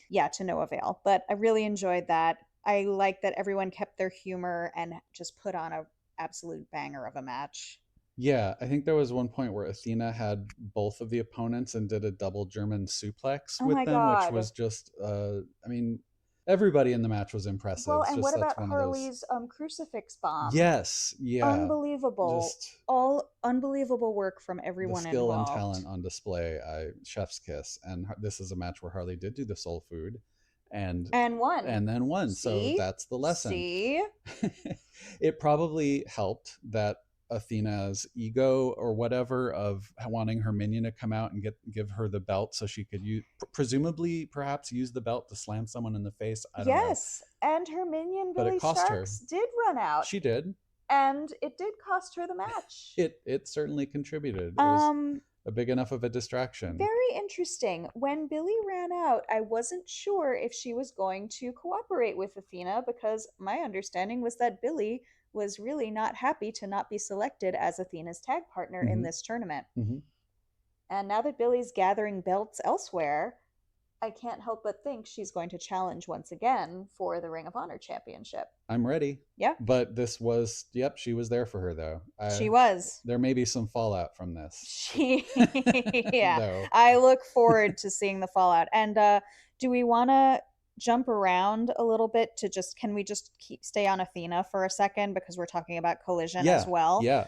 [SPEAKER 1] yeah, to no avail. But I really enjoyed that. I like that everyone kept their humor and just put on a absolute banger of a match.
[SPEAKER 2] Yeah, I think there was one point where Athena had both of the opponents and did a double German suplex
[SPEAKER 1] Oh
[SPEAKER 2] with
[SPEAKER 1] my
[SPEAKER 2] them, which
[SPEAKER 1] god.
[SPEAKER 2] was just, I mean, everybody in the match was impressive.
[SPEAKER 1] Well,
[SPEAKER 2] It's
[SPEAKER 1] and
[SPEAKER 2] just
[SPEAKER 1] what
[SPEAKER 2] that's
[SPEAKER 1] about
[SPEAKER 2] one of those.
[SPEAKER 1] Harley's crucifix bomb?
[SPEAKER 2] Yes, yeah,
[SPEAKER 1] Unbelievable.
[SPEAKER 2] just
[SPEAKER 1] All unbelievable work from
[SPEAKER 2] the
[SPEAKER 1] everyone
[SPEAKER 2] skill and
[SPEAKER 1] involved.
[SPEAKER 2] talent on display. Chef's kiss. And this is a match where Harley did do the soul food, and
[SPEAKER 1] And won.
[SPEAKER 2] and then won. So
[SPEAKER 1] See?
[SPEAKER 2] that's the lesson.
[SPEAKER 1] See?
[SPEAKER 2] It probably helped that Athena's ego or whatever of wanting her minion to come out and give her the belt so she could presumably perhaps use the belt to slam someone in the face. I don't know.
[SPEAKER 1] Yes, and her minion
[SPEAKER 2] But it
[SPEAKER 1] Billy
[SPEAKER 2] cost her.
[SPEAKER 1] Starks did run out,
[SPEAKER 2] She did.
[SPEAKER 1] and it did cost her the match.
[SPEAKER 2] It certainly contributed. It was a big enough of a distraction.
[SPEAKER 1] Very interesting. When Billy ran out, I wasn't sure if she was going to cooperate with Athena, because my understanding was that Billy was really not happy to not be selected as Athena's tag partner in this tournament. And now that Billy's gathering belts elsewhere, I can't help but think she's going to challenge once again for the Ring of Honor Championship.
[SPEAKER 2] I'm ready.
[SPEAKER 1] Yeah.
[SPEAKER 2] But this was, yep, she was there for her, though.
[SPEAKER 1] She was.
[SPEAKER 2] There may be some fallout from this.
[SPEAKER 1] Yeah.
[SPEAKER 2] Though.
[SPEAKER 1] I look forward to seeing the fallout. And do we want to jump around a little bit to just, can we just stay on Athena for a second, because we're talking about Collision as well?
[SPEAKER 2] Yeah.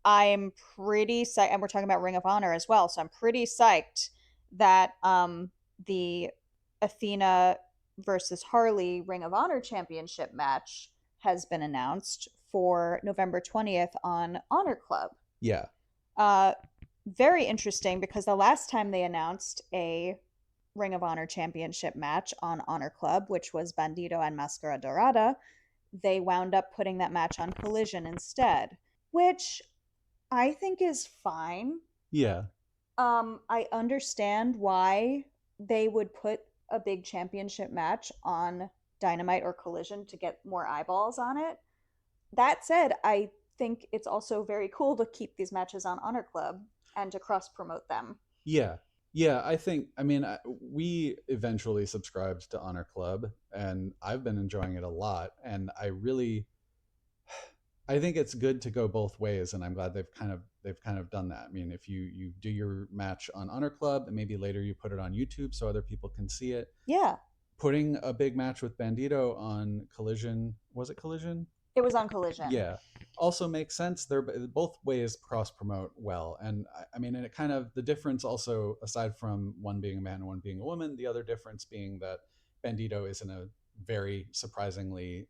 [SPEAKER 1] I'm pretty psyched, and we're talking about Ring of Honor as well, so I'm pretty psyched that the Athena versus Harley Ring of Honor Championship match has been announced for November 20th on HonorClub.
[SPEAKER 2] Yeah.
[SPEAKER 1] Very interesting, because the last time they announced a Ring of Honor Championship match on HonorClub, which was Bandido and Mascara Dorada, they wound up putting that match on Collision instead, which I think is fine.
[SPEAKER 2] Yeah.
[SPEAKER 1] I understand why they would put a big championship match on Dynamite or Collision to get more eyeballs on it. That said, I think it's also very cool to keep these matches on Honor Club and to cross promote them.
[SPEAKER 2] Yeah. I think, we eventually subscribed to Honor Club, and I've been enjoying it a lot. And I think it's good to go both ways, and I'm glad they've kind of done that. I mean, if you do your match on Honor Club, and maybe later you put it on YouTube so other people can see it.
[SPEAKER 1] Yeah.
[SPEAKER 2] Putting a big match with Bandido on Collision, was it Collision?
[SPEAKER 1] It was on Collision.
[SPEAKER 2] Yeah, also makes sense. They're both ways cross promote well, and and it kind of, the difference also, aside from one being a man and one being a woman, the other difference being that Bandido is in a very surprisingly,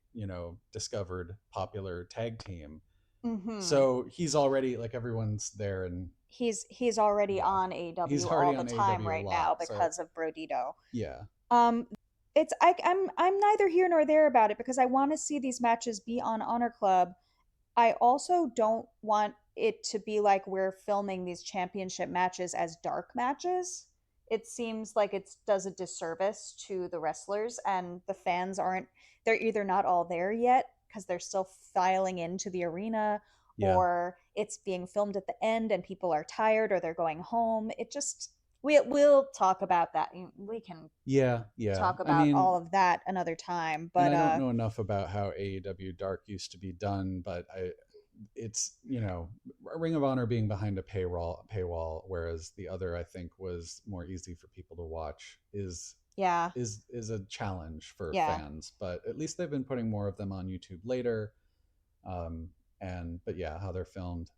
[SPEAKER 2] discovered popular tag team. Mm-hmm. So he's already, like, everyone's there, and
[SPEAKER 1] he's already on AEW all the time right now because of Brodito.
[SPEAKER 2] Yeah.
[SPEAKER 1] I'm neither here nor there about it, because I want to see these matches be on Honor Club. I also don't want it to be like we're filming these championship matches as dark matches. It seems like it does a disservice to the wrestlers, and the fans they're either not all there yet because they're still filing into the arena, or it's being filmed at the end and people are tired or they're going home. It just, we'll talk about that. We can talk about all of that another time. But
[SPEAKER 2] I don't know enough about how AEW Dark used to be done, but it's, Ring of Honor being behind a paywall, whereas the other, I think, was more easy for people to watch, is a challenge for fans. But at least they've been putting more of them on YouTube later. But how they're filmed.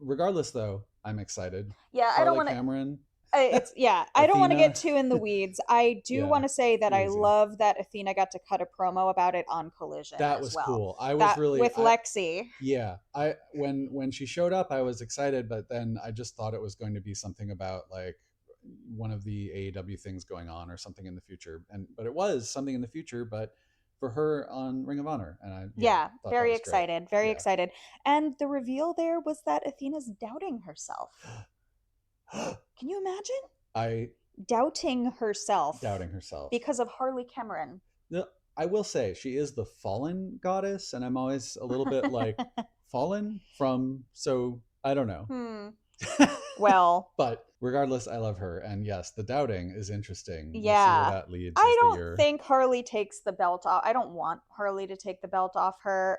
[SPEAKER 2] Regardless though, I'm excited.
[SPEAKER 1] Yeah,
[SPEAKER 2] Harley
[SPEAKER 1] I don't want
[SPEAKER 2] Cameron.
[SPEAKER 1] I don't want to get too in the weeds. I do want to say that I love that Athena got to cut a promo about it on Collision.
[SPEAKER 2] That was cool. I was really
[SPEAKER 1] with Lexi.
[SPEAKER 2] Yeah, when she showed up, I was excited, but then I just thought it was going to be something about, like, one of the AEW things going on or something in the future, but it was something in the future, but for her on Ring of Honor, and I
[SPEAKER 1] very excited, excited. And the reveal there was that Athena's doubting herself. Can you imagine? Doubting herself because of Harley Cameron.
[SPEAKER 2] I will say she is the fallen goddess, and I'm always a little bit like, fallen from, so I don't know.
[SPEAKER 1] Well,
[SPEAKER 2] but regardless, I love her, and yes, the doubting is interesting.
[SPEAKER 1] Yeah,
[SPEAKER 2] we'll see where that leads.
[SPEAKER 1] I don't think Harley takes the belt off. I don't want Harley to take the belt off her.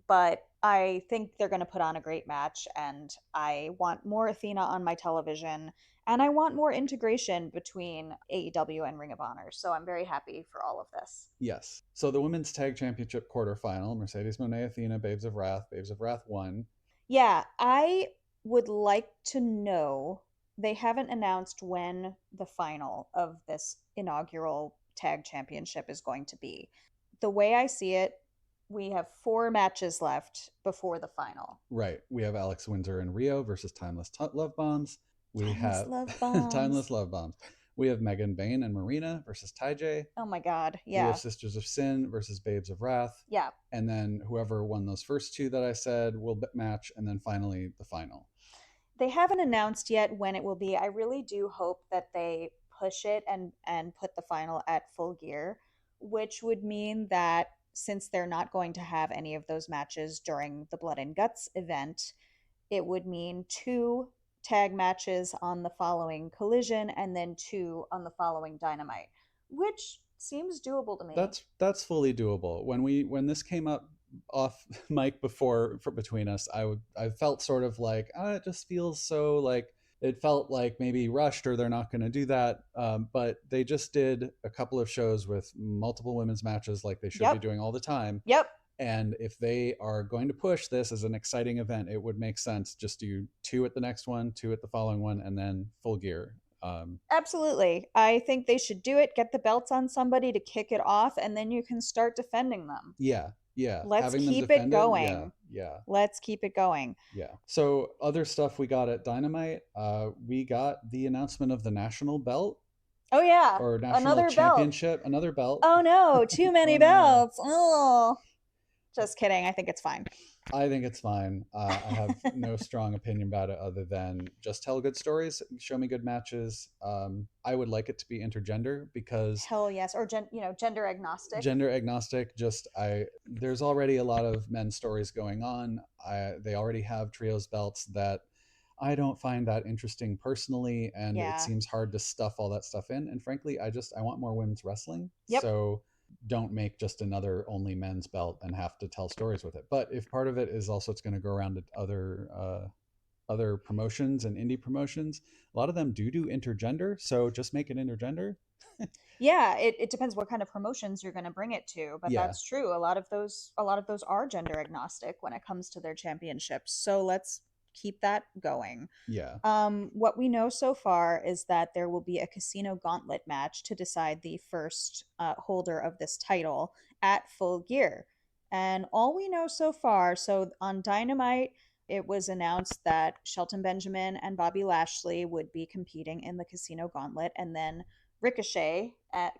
[SPEAKER 1] But I think they're going to put on a great match, and I want more Athena on my television, and I want more integration between AEW and Ring of Honor. So I'm very happy for all of this.
[SPEAKER 2] Yes. So the Women's Tag Championship quarterfinal: Mercedes Moné, Athena, Babes of Wrath. Babes of Wrath won.
[SPEAKER 1] Yeah, I would like to know. They haven't announced when the final of this inaugural tag championship is going to be. The way I see it, we have 4 matches left before the final.
[SPEAKER 2] Right. We have Alex Windsor and Rio versus Timeless Love Bombs.
[SPEAKER 1] Timeless Love Bombs.
[SPEAKER 2] We have Megan Bain and Marina versus Ty-J.
[SPEAKER 1] Oh my God. Yeah.
[SPEAKER 2] We have Sisters of Sin versus Babes of Wrath.
[SPEAKER 1] Yeah.
[SPEAKER 2] And then whoever won those first 2 that I said will match, and then finally the final.
[SPEAKER 1] They haven't announced yet when it will be. I really do hope that they push it and put the final at Full Gear, which would mean that since they're not going to have any of those matches during the Blood and Guts event, it would mean 2 tag matches on the following Collision and then 2 on the following Dynamite, which seems doable to me.
[SPEAKER 2] That's fully doable. When this came up off mic between us, I felt sort of like, it just feels so, like, it felt like maybe rushed, or they're not going to do that. But they just did a couple of shows with multiple women's matches, like they should be doing all the time.
[SPEAKER 1] Yep.
[SPEAKER 2] And if they are going to push this as an exciting event, it would make sense just do 2 at the next one, 2 at the following one, and then Full Gear.
[SPEAKER 1] Absolutely. I think they should do it. Get the belts on somebody to kick it off, and then you can start defending them.
[SPEAKER 2] Yeah.
[SPEAKER 1] Let's keep it going.
[SPEAKER 2] Yeah.
[SPEAKER 1] Let's keep it going.
[SPEAKER 2] Yeah. So other stuff we got at Dynamite, we got the announcement of the national belt.
[SPEAKER 1] Oh yeah.
[SPEAKER 2] Or national championship. Another belt.
[SPEAKER 1] Oh no, too many belts. Oh. Just kidding. I think it's fine.
[SPEAKER 2] I think it's fine. I have no strong opinion about it other than just tell good stories, show me good matches. I would like it to be intergender because
[SPEAKER 1] Hell yes, or gender agnostic.
[SPEAKER 2] gender agnostic. Just there's already a lot of men's stories going on. They already have trios belts that I don't find that interesting personally, and it
[SPEAKER 1] Yeah.
[SPEAKER 2] seems hard to stuff all that stuff in. And frankly, I want more women's wrestling.
[SPEAKER 1] Yep.
[SPEAKER 2] So don't make just another only men's belt and have to tell stories with it. But if part of it is also it's going to go around to other promotions and indie promotions, a lot of them do intergender. So just make it intergender.
[SPEAKER 1] Yeah, it depends what kind of promotions you're going to bring it to, but
[SPEAKER 2] Yeah,
[SPEAKER 1] that's true. A lot of those are gender agnostic when it comes to their championships. So let's keep that going.
[SPEAKER 2] yeah,
[SPEAKER 1] What we know so far is that there will be a Casino Gauntlet match to decide the first holder of this title at Full Gear. And all we know so far, so on Dynamite, it was announced that Shelton Benjamin and Bobby Lashley would be competing in the Casino Gauntlet, and then Ricochet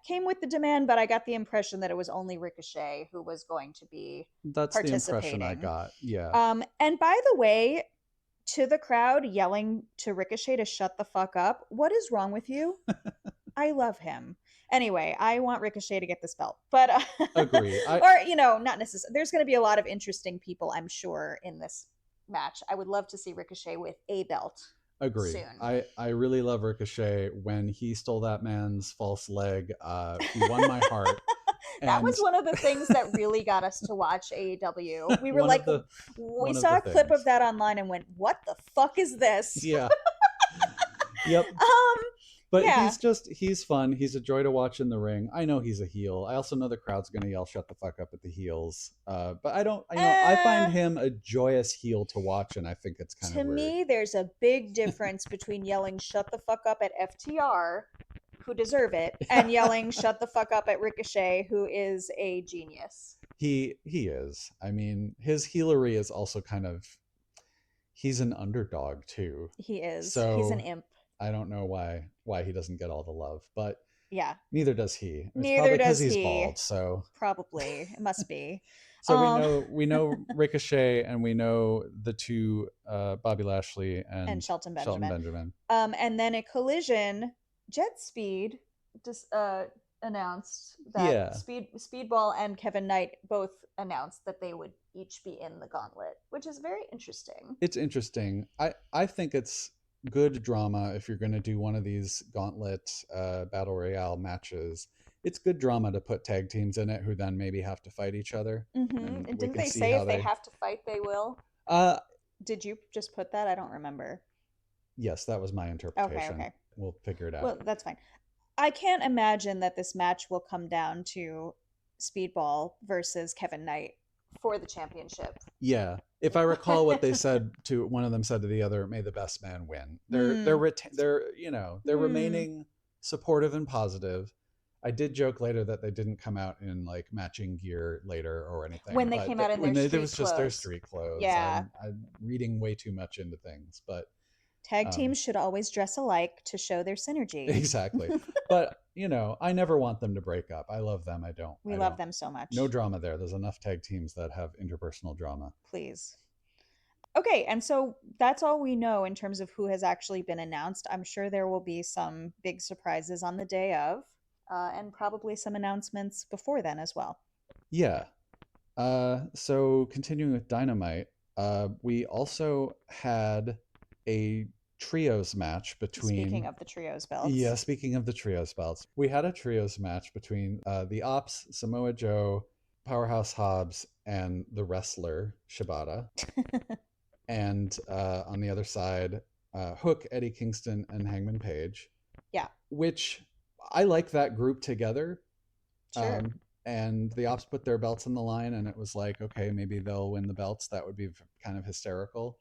[SPEAKER 1] came with the demand, but I got the impression that it was only Ricochet who was going to be
[SPEAKER 2] that's the impression I
[SPEAKER 1] participating.
[SPEAKER 2] got. Yeah.
[SPEAKER 1] And by the way, to the crowd yelling to Ricochet to shut the fuck up, what is wrong with you? I love him. Anyway, I want Ricochet to get this belt, but
[SPEAKER 2] Agree.
[SPEAKER 1] or not necessarily. There's going to be a lot of interesting people, I'm sure, in this match. I would love to see Ricochet with a belt.
[SPEAKER 2] Agree.
[SPEAKER 1] Soon.
[SPEAKER 2] I really love Ricochet. When he stole that man's false leg, he won my heart.
[SPEAKER 1] That was one of the things that really got us to watch AEW. We were like, we saw a clip of that online and went, "What the fuck is this?"
[SPEAKER 2] Yeah. Yep. But yeah. He's fun. He's a joy to watch in the ring. I know he's a heel. I also know the crowd's going to yell "shut the fuck up" at the heels. But I find him a joyous heel to watch, and I think it's kind of weird.
[SPEAKER 1] To me, there's a big difference between yelling "shut the fuck up" at FTR, who deserve it, and yelling "shut the fuck up" at Ricochet, who is a genius.
[SPEAKER 2] He is. I mean, his heelery is also kind of. He's an underdog too.
[SPEAKER 1] He is.
[SPEAKER 2] So
[SPEAKER 1] he's an imp.
[SPEAKER 2] I don't know why he doesn't get all the love, but
[SPEAKER 1] yeah,
[SPEAKER 2] neither does he. It's
[SPEAKER 1] neither does
[SPEAKER 2] he's bald. So
[SPEAKER 1] probably it must be.
[SPEAKER 2] So we know Ricochet, and we know the two Bobby Lashley and
[SPEAKER 1] Shelton Benjamin. And then at Collision, Jet Speed just announced that Speedball and Kevin Knight both announced that they would each be in the gauntlet, which is very interesting.
[SPEAKER 2] It's interesting. I think it's good drama if you're going to do one of these gauntlet battle royale matches. It's good drama to put tag teams in it who then maybe have to fight each other.
[SPEAKER 1] And didn't they say if they have to fight, they will? Did you just put that? I don't remember.
[SPEAKER 2] Yes, that was my interpretation.
[SPEAKER 1] Okay.
[SPEAKER 2] We'll figure it out.
[SPEAKER 1] Well, that's fine. I can't imagine that this match will come down to Speedball versus Kevin Knight for the championship.
[SPEAKER 2] Yeah. If I recall what they said to one of them said to the other, may the best man win. They're remaining supportive and positive. I did joke later that they didn't come out in like matching gear later or anything.
[SPEAKER 1] When they came out in their street clothes. It was just
[SPEAKER 2] their street clothes.
[SPEAKER 1] Yeah.
[SPEAKER 2] I'm reading way too much into things, but
[SPEAKER 1] tag teams should always dress alike to show their synergy.
[SPEAKER 2] Exactly. But, I never want them to break up. I love them.
[SPEAKER 1] We love them so much.
[SPEAKER 2] No drama there. There's enough tag teams that have interpersonal drama.
[SPEAKER 1] Please. Okay, and so that's all we know in terms of who has actually been announced. I'm sure there will be some big surprises on the day of, and probably some announcements before then as well.
[SPEAKER 2] Yeah. So continuing with Dynamite, we also had a trios match between.
[SPEAKER 1] Speaking of the trios belts.
[SPEAKER 2] Yeah, speaking of the trios belts, we had a trios match between the Ops, Samoa Joe, Powerhouse Hobbs, and the wrestler Shibata. And on the other side, Hook, Eddie Kingston, and Hangman Page.
[SPEAKER 1] Yeah.
[SPEAKER 2] Which I like that group together.
[SPEAKER 1] Sure.
[SPEAKER 2] And the Ops put their belts on the line, and it was like, okay, maybe they'll win the belts. That would be kind of hysterical.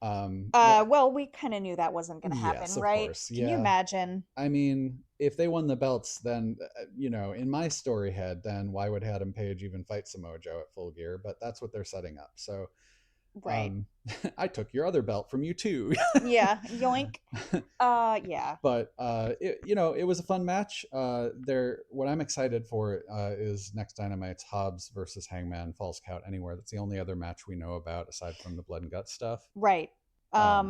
[SPEAKER 1] Well, we kind of knew that wasn't going to happen,
[SPEAKER 2] yes,
[SPEAKER 1] right?
[SPEAKER 2] Course.
[SPEAKER 1] Can you imagine?
[SPEAKER 2] I mean, if they won the belts, then in my story head, then why would Adam Page even fight Samoa Joe at Full Gear? But that's what they're setting up. So
[SPEAKER 1] Right.
[SPEAKER 2] I took your other belt from you too.
[SPEAKER 1] Yeah, yoink. Yeah.
[SPEAKER 2] But it was a fun match. What I'm excited for is next Dynamite's Hobbs versus Hangman Falls Count Anywhere. That's the only other match we know about aside from the blood and guts stuff.
[SPEAKER 1] Right.
[SPEAKER 2] I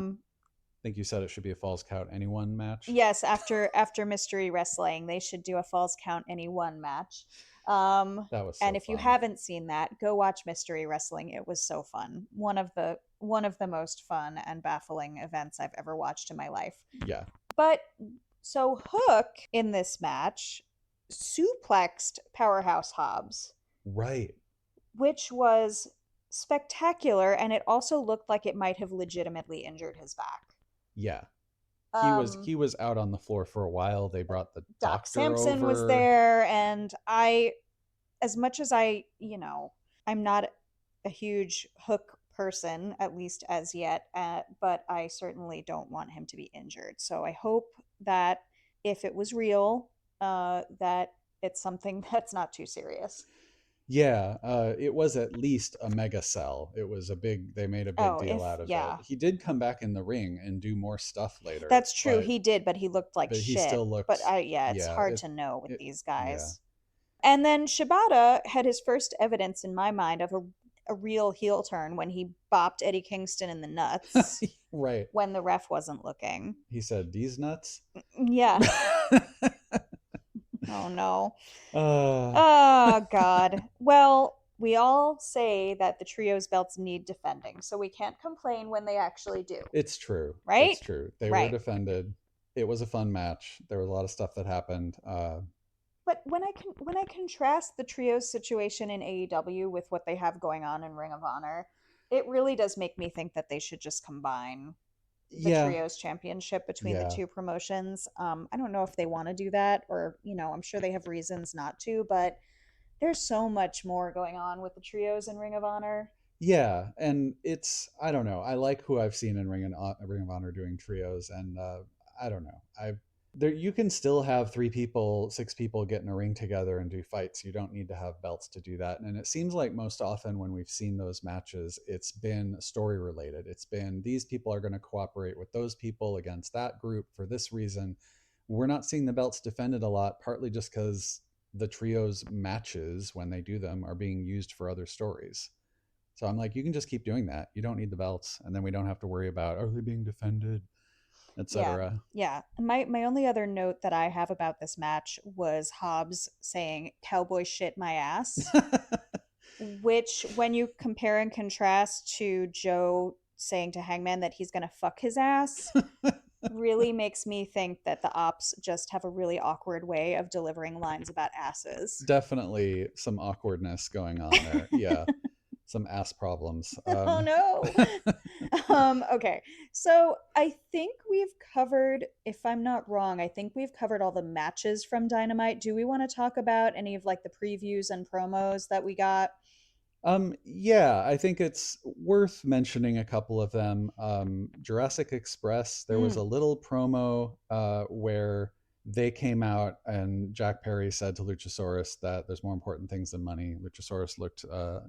[SPEAKER 2] think you said it should be a Falls Count Anyone match.
[SPEAKER 1] Yes, after Mystery Wrestling, they should do a Falls Count Anyone match.
[SPEAKER 2] That was so
[SPEAKER 1] and if
[SPEAKER 2] fun.
[SPEAKER 1] you haven't seen that, go watch Mystery Wrestling. It was so fun. One of the most fun and baffling events I've ever watched in my life.
[SPEAKER 2] Yeah.
[SPEAKER 1] But so Hook in this match suplexed Powerhouse Hobbs.
[SPEAKER 2] Right.
[SPEAKER 1] Which was spectacular, and it also looked like it might have legitimately injured his back.
[SPEAKER 2] Yeah. He was out on the floor for a while. They brought the
[SPEAKER 1] Doc
[SPEAKER 2] doctor
[SPEAKER 1] Samson
[SPEAKER 2] over.
[SPEAKER 1] was there, and as much as I'm not a huge Hook person, at least as yet, but I certainly don't want him to be injured. So I hope that if it was real, that it's something that's not too serious.
[SPEAKER 2] Yeah, it was at least a mega sell. It was they made a big deal out of it. He did come back in the ring and do more stuff later.
[SPEAKER 1] That's true, he did, but he looked like shit.
[SPEAKER 2] He still looked.
[SPEAKER 1] But it's hard to know with these guys. Yeah. And then Shibata had his first evidence in my mind of a real heel turn when he bopped Eddie Kingston in the nuts.
[SPEAKER 2] Right.
[SPEAKER 1] When the ref wasn't looking.
[SPEAKER 2] He said, "These nuts?"
[SPEAKER 1] Yeah. Oh no. Oh God. Well, we all say that the trios belts need defending, so we can't complain when they actually do.
[SPEAKER 2] It's true.
[SPEAKER 1] Right?
[SPEAKER 2] It's true. They were defended. It was a fun match. There was a lot of stuff that happened.
[SPEAKER 1] But when I contrast the trios situation in AEW with what they have going on in Ring of Honor, it really does make me think that they should just combine the trios championship between the two promotions. I don't know if they want to do that, or I'm sure they have reasons not to, but there's so much more going on with the trios in Ring of Honor.
[SPEAKER 2] Yeah, and I don't know, I like who I've seen in Ring of Honor doing trios, and I don't know, you can still have 6 people get in a ring together and do fights. You don't need to have belts to do that. And it seems like most often when we've seen those matches, it's been story related. It's been these people are going to cooperate with those people against that group for this reason. We're not seeing the belts defended a lot, partly just because the trios matches, when they do them, are being used for other stories. So I'm like, you can just keep doing that. You don't need the belts. And then we don't have to worry about, are they being defended, etc.
[SPEAKER 1] Yeah. My only other note that I have about this match was Hobbs saying "cowboy shit my ass," which, when you compare and contrast to Joe saying to Hangman that he's gonna fuck his ass, really makes me think that the Ops just have a really awkward way of delivering lines about asses.
[SPEAKER 2] Definitely some awkwardness going on there. Yeah. Some ass problems.
[SPEAKER 1] Oh no. Okay, so I think we've covered, if I'm not wrong, I think we've covered all the matches from Dynamite. Do we want to talk about any of like the previews and promos that we got?
[SPEAKER 2] Yeah, I think it's worth mentioning a couple of them. Jurassic Express, there was a little promo where they came out and Jack Perry said to Luchasaurus that there's more important things than money. Luchasaurus looked a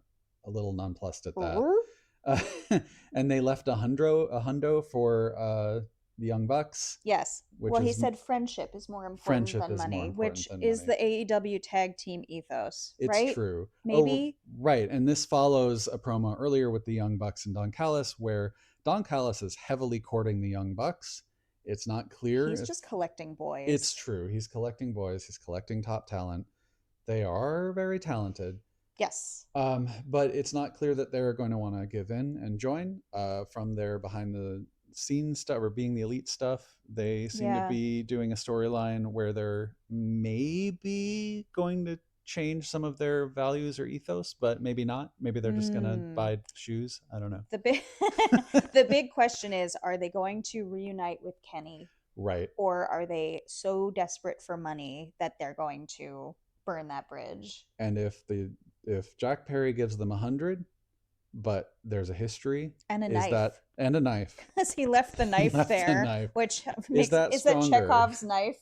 [SPEAKER 2] little nonplussed at that. And they left a hundo for the Young Bucks.
[SPEAKER 1] Yes. Well, he said friendship is more important than money, which is the AEW tag team ethos.
[SPEAKER 2] It's
[SPEAKER 1] right?
[SPEAKER 2] True.
[SPEAKER 1] Maybe.
[SPEAKER 2] Right. And this follows a promo earlier with the Young Bucks and Don Callis, where Don Callis is heavily courting the Young Bucks. It's not clear.
[SPEAKER 1] He's just collecting boys.
[SPEAKER 2] It's true. He's collecting boys. He's collecting top talent. They are very talented.
[SPEAKER 1] Yes.
[SPEAKER 2] But it's not clear that they're going to want to give in and join from their behind the scenes stuff, or being the elite stuff. They seem to be doing a storyline where they're maybe going to change some of their values or ethos, but maybe not. Maybe they're just going to buy shoes. I don't know.
[SPEAKER 1] The big question is, are they going to reunite with Kenny?
[SPEAKER 2] Right.
[SPEAKER 1] Or are they so desperate for money that they're going to burn that bridge?
[SPEAKER 2] And if Jack Perry gives them 100, but there's a history
[SPEAKER 1] and a knife.
[SPEAKER 2] And a knife.
[SPEAKER 1] Because he left the knife there, which
[SPEAKER 2] is that
[SPEAKER 1] Chekhov's knife?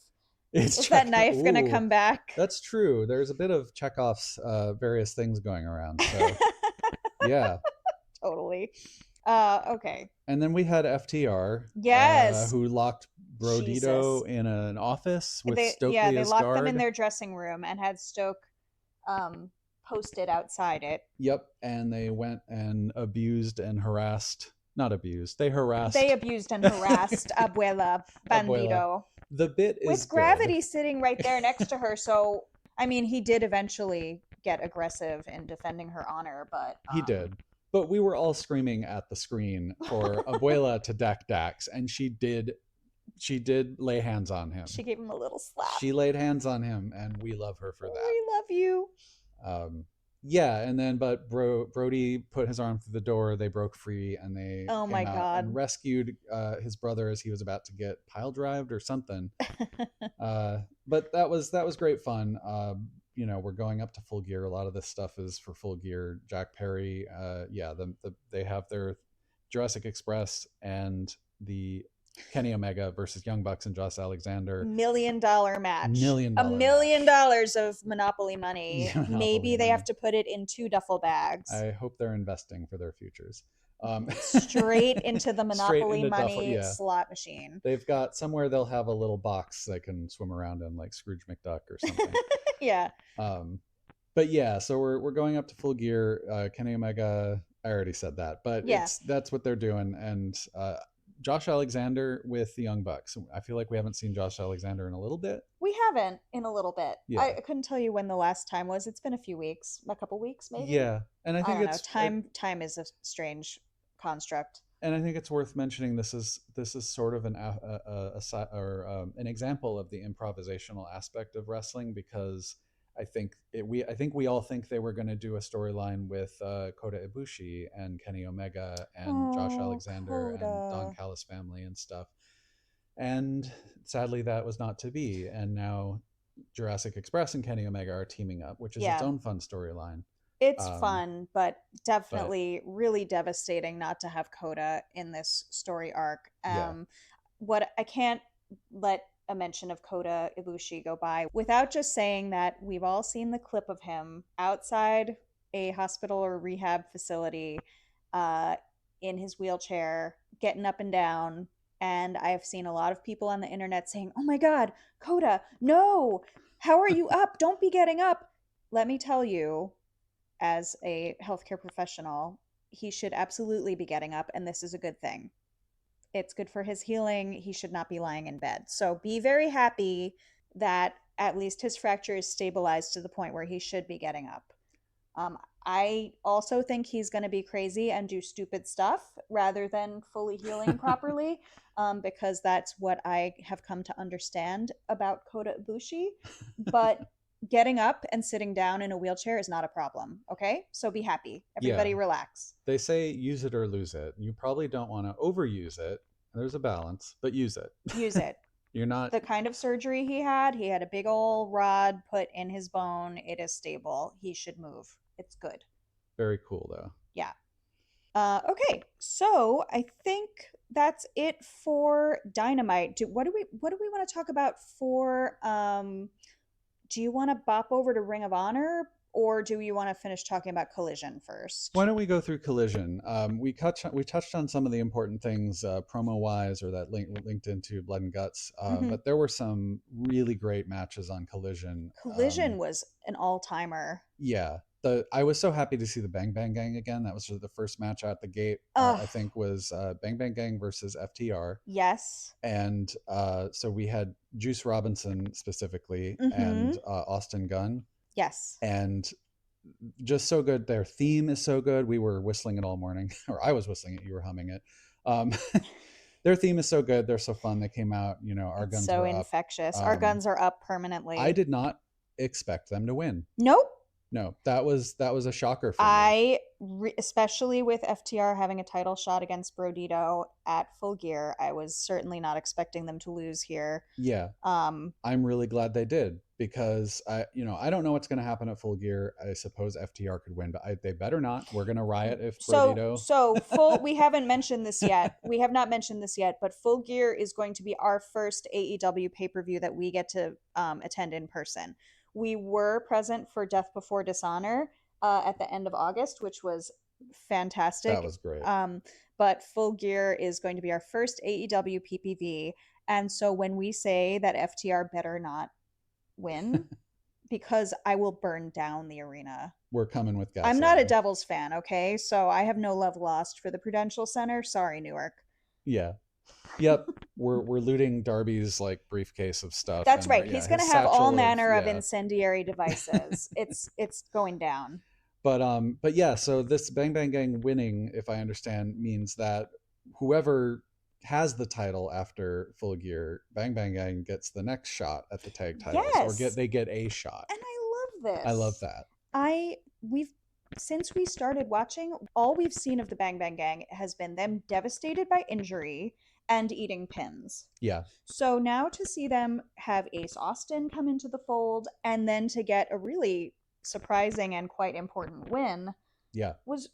[SPEAKER 1] Is that knife going to come back?
[SPEAKER 2] That's true. There's a bit of Chekhov's various things going around. So, yeah.
[SPEAKER 1] Totally. Okay.
[SPEAKER 2] And then we had FTR,
[SPEAKER 1] Yes.
[SPEAKER 2] who locked
[SPEAKER 1] Jesus.
[SPEAKER 2] Brodito in an office with
[SPEAKER 1] They
[SPEAKER 2] Stokely as
[SPEAKER 1] locked them in
[SPEAKER 2] guard.
[SPEAKER 1] their dressing room and had Stoke posted outside it.
[SPEAKER 2] Yep, and they went and abused and harassed. Not abused. They harassed.
[SPEAKER 1] They abused and harassed Abuela Bandido.
[SPEAKER 2] The bit is
[SPEAKER 1] with Gravity sitting right there next to her. So, I mean, he did eventually get aggressive in defending her honor, but
[SPEAKER 2] he did. But we were all screaming at the screen for Abuela to deck Dax, and she did lay hands on him.
[SPEAKER 1] She gave him a little slap.
[SPEAKER 2] She laid hands on him, and we love her for that.
[SPEAKER 1] We love you.
[SPEAKER 2] Yeah, and then but Brody put his arm through the door. They broke free, and they
[SPEAKER 1] oh my god,
[SPEAKER 2] and rescued his brother as he was about to get pile drived or something. But that was great fun. You know, we're going up to Full Gear. A lot of this stuff is for Full Gear. Jack Perry, they have their Jurassic Express and the Kenny Omega versus Young Bucks and Josh Alexander.
[SPEAKER 1] $1 million match. $1 million of Monopoly money. Maybe they have to put it in 2 duffel bags.
[SPEAKER 2] I hope they're investing for their futures.
[SPEAKER 1] Straight into the Monopoly money slot machine.
[SPEAKER 2] They've got somewhere they'll have a little box they can swim around in, like Scrooge McDuck or something.
[SPEAKER 1] Yeah.
[SPEAKER 2] But yeah, so we're going up to Full Gear. Kenny Omega, I already said that, but that's what they're doing. And Josh Alexander with the Young Bucks. I feel like we haven't seen Josh Alexander in a little bit.
[SPEAKER 1] We haven't in a little bit. Yeah. I couldn't tell you when the last time was. It's been a few weeks, a couple weeks maybe.
[SPEAKER 2] Yeah, and I think
[SPEAKER 1] time is a strange construct.
[SPEAKER 2] And I think it's worth mentioning this is sort of an example of the improvisational aspect of wrestling, because I think we all think they were going to do a storyline with Kota Ibushi and Kenny Omega and Josh Alexander and Don Callis family and stuff. And sadly, that was not to be. And now Jurassic Express and Kenny Omega are teaming up, which is its own fun storyline.
[SPEAKER 1] It's fun, but definitely really devastating not to have Kota in this story arc. What I can't let a mention of Kota Ibushi go by without just saying that we've all seen the clip of him outside a hospital or rehab facility in his wheelchair, getting up and down. And I've seen a lot of people on the internet saying, "Oh my God, Kota, no, how are you up? Don't be getting up." Let me tell you, as a healthcare professional, he should absolutely be getting up, and this is a good thing. It's good for his healing. He should not be lying in bed. So be very happy that at least his fracture is stabilized to the point where he should be getting up. I also think he's going to be crazy and do stupid stuff rather than fully healing properly, because that's what I have come to understand about Kota Ibushi. But getting up and sitting down in a wheelchair is not a problem. Okay, so be happy. Everybody relax.
[SPEAKER 2] They say use it or lose it. You probably don't want to overuse it. There's a balance, but use it.
[SPEAKER 1] Use it.
[SPEAKER 2] You're not
[SPEAKER 1] the kind of surgery he had a big old rod put in his bone. It is stable. He should move. It's good.
[SPEAKER 2] Very cool though.
[SPEAKER 1] Yeah. Okay, so I think that's it for Dynamite. What do we want to talk about for do you want to bop over to Ring of Honor, or do you want to finish talking about Collision first?
[SPEAKER 2] Why don't we go through Collision? We touched on some of the important things promo wise, or that linked into Blood and Guts. But there were some really great matches on Collision.
[SPEAKER 1] Collision was an all-timer.
[SPEAKER 2] Yeah. I was so happy to see the Bang Bang Gang again. That was the first match out the gate. I think was Bang Bang Gang versus FTR.
[SPEAKER 1] Yes.
[SPEAKER 2] And so we had Juice Robinson specifically and Austin Gunn.
[SPEAKER 1] Yes.
[SPEAKER 2] And just so good. Their theme is so good. We were whistling it all morning, or I was whistling it. You were humming it. Their theme is so good. They're so fun. They came out, our guns
[SPEAKER 1] so
[SPEAKER 2] were
[SPEAKER 1] infectious. Our guns are up permanently.
[SPEAKER 2] I did not expect them to win.
[SPEAKER 1] Nope.
[SPEAKER 2] No, that was a shocker for me.
[SPEAKER 1] Especially with FTR having a title shot against Brodito at Full Gear, I was certainly not expecting them to lose here.
[SPEAKER 2] Yeah. I'm really glad they did, because I don't know what's going to happen at Full Gear. I suppose FTR could win, but they better not. We're going to riot if Brodito.
[SPEAKER 1] We haven't mentioned this yet. We have not mentioned this yet, but Full Gear is going to be our first AEW pay-per-view that we get to attend in person. We were present for Death Before Dishonor at the end of August, which was fantastic.
[SPEAKER 2] That was great.
[SPEAKER 1] But Full Gear is going to be our first AEW PPV. And so when we say that FTR better not win, because I will burn down the arena.
[SPEAKER 2] We're coming with gasoline.
[SPEAKER 1] I'm not a Devils fan, okay? So I have no love lost for the Prudential Center. Sorry, Newark.
[SPEAKER 2] Yeah. Yep. We're looting Darby's like briefcase of stuff.
[SPEAKER 1] That's right. He's going to have all manner of incendiary devices. It's going down.
[SPEAKER 2] But yeah, so this Bang Bang Gang winning, if I understand, means that whoever has the title after Full Gear, Bang Bang Gang gets the next shot at the tag titles,
[SPEAKER 1] yes.
[SPEAKER 2] or they get a shot.
[SPEAKER 1] And I love this.
[SPEAKER 2] I love that.
[SPEAKER 1] Since we started watching, all we've seen of the Bang Bang Gang has been them devastated by injury and eating pins.
[SPEAKER 2] Yeah.
[SPEAKER 1] So now to see them have Ace Austin come into the fold and then to get a really surprising and quite important win,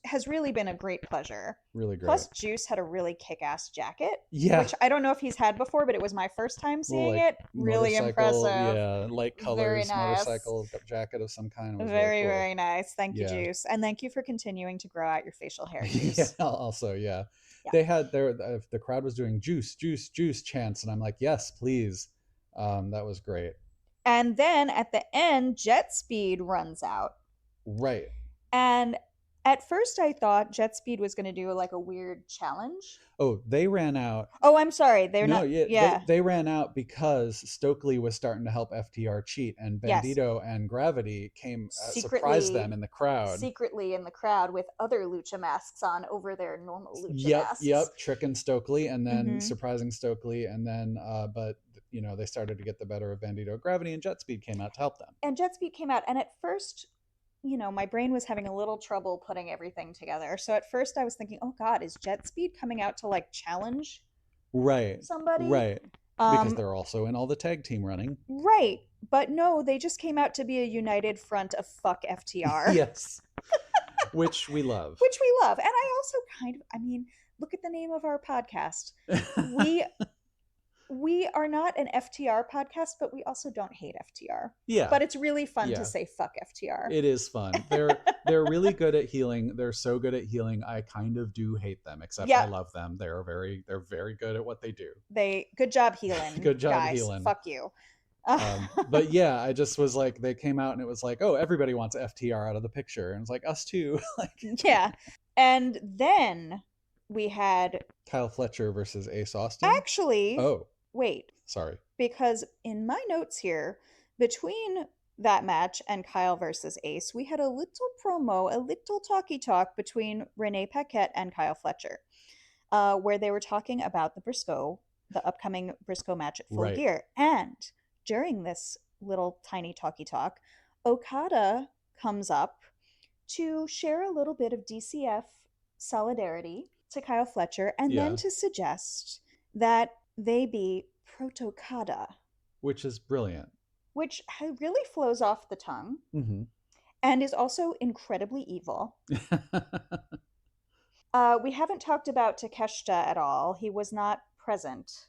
[SPEAKER 1] has really been a great pleasure.
[SPEAKER 2] Really great.
[SPEAKER 1] Plus Juice had a really kick-ass jacket, which I don't know if he's had before, but it was my first time seeing it. Really impressive.
[SPEAKER 2] Yeah, light colors, nice. Motorcycle jacket of some kind. Was
[SPEAKER 1] very
[SPEAKER 2] really cool.
[SPEAKER 1] Very nice. Thank you, Juice, and thank you for continuing to grow out your facial hair, Juice.
[SPEAKER 2] Also, they had the crowd was doing juice chants, and I'm like, yes, please. That was great.
[SPEAKER 1] And then at the end, Jet Speed runs out.
[SPEAKER 2] Right.
[SPEAKER 1] And at first I thought Jet Speed was going to do like a weird challenge.
[SPEAKER 2] Oh, they ran out.
[SPEAKER 1] Oh, I'm sorry. They
[SPEAKER 2] ran out because Stokely was starting to help FTR cheat, and Bandido and Gravity came surprised them in the crowd.
[SPEAKER 1] Secretly in the crowd with other lucha masks on over their normal lucha masks.
[SPEAKER 2] Yep, tricking Stokely and then surprising Stokely, and then but they started to get the better of Bandido. Gravity and Jet Speed came out to help them.
[SPEAKER 1] And Jet Speed came out, and at first, my brain was having a little trouble putting everything together. So at first I was thinking, oh God, is Jet Speed coming out to like challenge somebody?
[SPEAKER 2] Right. Because they're also in all the tag team running.
[SPEAKER 1] Right. But no, they just came out to be a united front of fuck FTR.
[SPEAKER 2] Yes. Which we love.
[SPEAKER 1] And I also look at the name of our podcast. We are not an FTR podcast, but we also don't hate FTR.
[SPEAKER 2] Yeah.
[SPEAKER 1] But it's really fun to say fuck FTR.
[SPEAKER 2] It is fun. They're really good at healing. They're so good at healing. I kind of do hate them, except I love them. They're very good at what they do.
[SPEAKER 1] Good job healing.
[SPEAKER 2] Good job
[SPEAKER 1] guys.
[SPEAKER 2] healing.
[SPEAKER 1] Fuck you.
[SPEAKER 2] But yeah, I just was like, they came out and it was like, oh, everybody wants FTR out of the picture, and it's like us too.
[SPEAKER 1] Yeah. And then we had
[SPEAKER 2] Kyle Fletcher versus Ace Austin.
[SPEAKER 1] Actually, wait.
[SPEAKER 2] Sorry.
[SPEAKER 1] Because in my notes here, between that match and Kyle versus Ace, we had a little promo, a little talky talk between Renee Paquette and Kyle Fletcher, where they were talking about the upcoming Briscoe match at Full Gear. And during this little tiny talky talk, Okada comes up to share a little bit of DCF solidarity to Kyle Fletcher, and then to suggest that they be Protokada.
[SPEAKER 2] Which is brilliant.
[SPEAKER 1] Which really flows off the tongue and is also incredibly evil. We haven't talked about Takeshita at all. He was not present.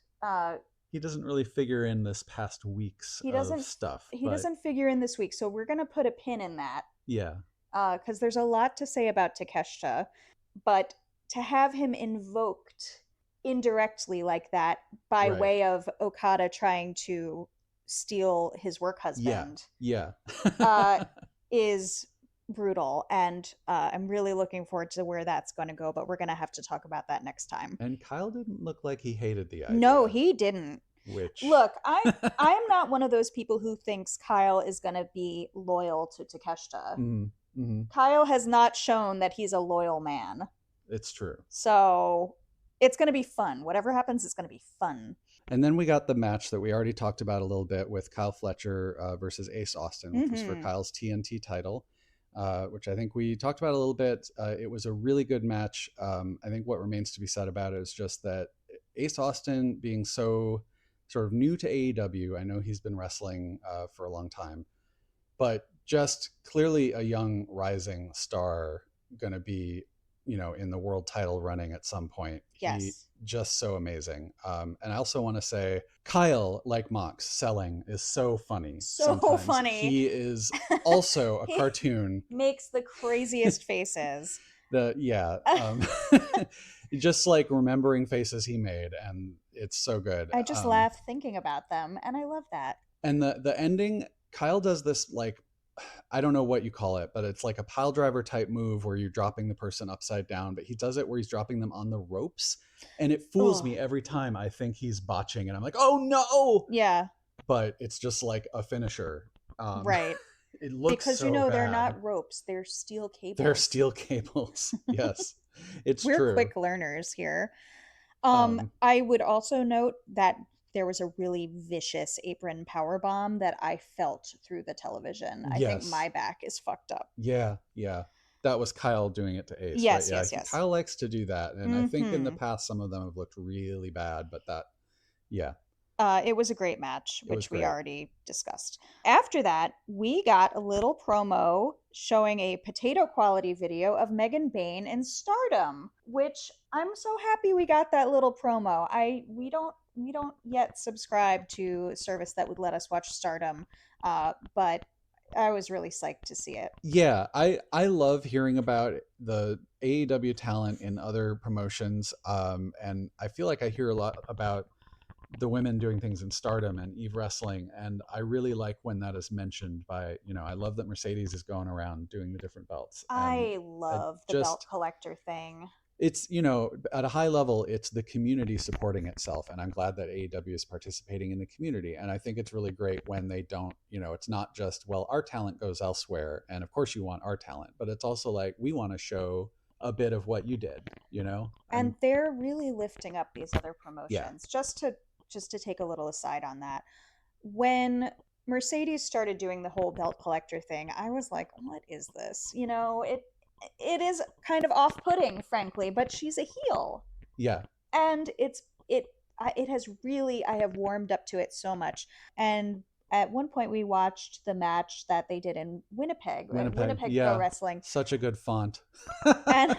[SPEAKER 2] He doesn't really figure in this past week's stuff.
[SPEAKER 1] He doesn't figure in this week, so we're going to put a pin in that.
[SPEAKER 2] Yeah.
[SPEAKER 1] Because there's a lot to say about Takeshita, but to have him invoked indirectly like that by way of Okada trying to steal his work husband is brutal, and I'm really looking forward to where that's going to go, but we're going to have to talk about that next time.
[SPEAKER 2] And Kyle didn't look like he hated the idea.
[SPEAKER 1] No, he didn't. Look, I'm not one of those people who thinks Kyle is going to be loyal to Takeshita. Kyle has not shown that he's a loyal man.
[SPEAKER 2] It's true.
[SPEAKER 1] So it's going to be fun. Whatever happens, it's going to be fun.
[SPEAKER 2] And then we got the match that we already talked about a little bit with Kyle Fletcher versus Ace Austin, which was for Kyle's TNT title, which I think we talked about a little bit. It was a really good match. I think what remains to be said about it is just that Ace Austin being so sort of new to AEW, I know he's been wrestling for a long time, but just clearly a young rising star going to be, in the world title running at some point.
[SPEAKER 1] Yes.
[SPEAKER 2] He just so amazing. And I also want to say Kyle, like Mox, selling is so funny. Sometimes.
[SPEAKER 1] Funny.
[SPEAKER 2] He is also a cartoon.
[SPEAKER 1] Makes the craziest faces.
[SPEAKER 2] Just like remembering faces he made, and it's so good.
[SPEAKER 1] I just laugh thinking about them, and I love that.
[SPEAKER 2] And the ending, Kyle does this, like, I don't know what you call it, but it's like a pile driver type move where you're dropping the person upside down, but he does it where he's dropping them on the ropes, and it fools me every time. I think he's botching, and I'm like, oh no.
[SPEAKER 1] Yeah.
[SPEAKER 2] But it's just like a finisher.
[SPEAKER 1] Right.
[SPEAKER 2] It looks
[SPEAKER 1] because
[SPEAKER 2] so
[SPEAKER 1] you know
[SPEAKER 2] bad.
[SPEAKER 1] They're not ropes, they're steel cables.
[SPEAKER 2] They're steel cables. Yes.
[SPEAKER 1] We're
[SPEAKER 2] true.
[SPEAKER 1] quick learners here. I would also note that there was a really vicious apron powerbomb that I felt through the television. I think my back is fucked up.
[SPEAKER 2] Yeah. That was Kyle doing it to Ace.
[SPEAKER 1] Yes,
[SPEAKER 2] right?
[SPEAKER 1] yes.
[SPEAKER 2] Kyle likes to do that. And I think in the past, some of them have looked really bad, but
[SPEAKER 1] it was a great match, which we already discussed. After that, we got a little promo showing a potato quality video of Megan Bayne in Stardom, which I'm so happy we got that little promo. We don't yet subscribe to a service that would let us watch Stardom, but I was really psyched to see it.
[SPEAKER 2] Yeah, I love hearing about the AEW talent in other promotions, and I feel like I hear a lot about the women doing things in Stardom and Eve Wrestling, and I really like when that is mentioned by, I love that Mercedes is going around doing the different belts.
[SPEAKER 1] I love the belt collector thing.
[SPEAKER 2] It's, at a high level, it's the community supporting itself, and I'm glad that AEW is participating in the community. And I think it's really great when they don't, it's not just, well, our talent goes elsewhere, and of course you want our talent, but it's also like, we want to show a bit of what you did,
[SPEAKER 1] And they're really lifting up these other promotions. Just to take a little aside on that, when Mercedes started doing the whole belt collector thing, I was like, what is this? It is kind of off-putting, frankly, but she's a heel.
[SPEAKER 2] Yeah.
[SPEAKER 1] And it has really, I have warmed up to it so much. And at one point we watched the match that they did in Winnipeg Pro Wrestling.
[SPEAKER 2] Such a good font.
[SPEAKER 1] And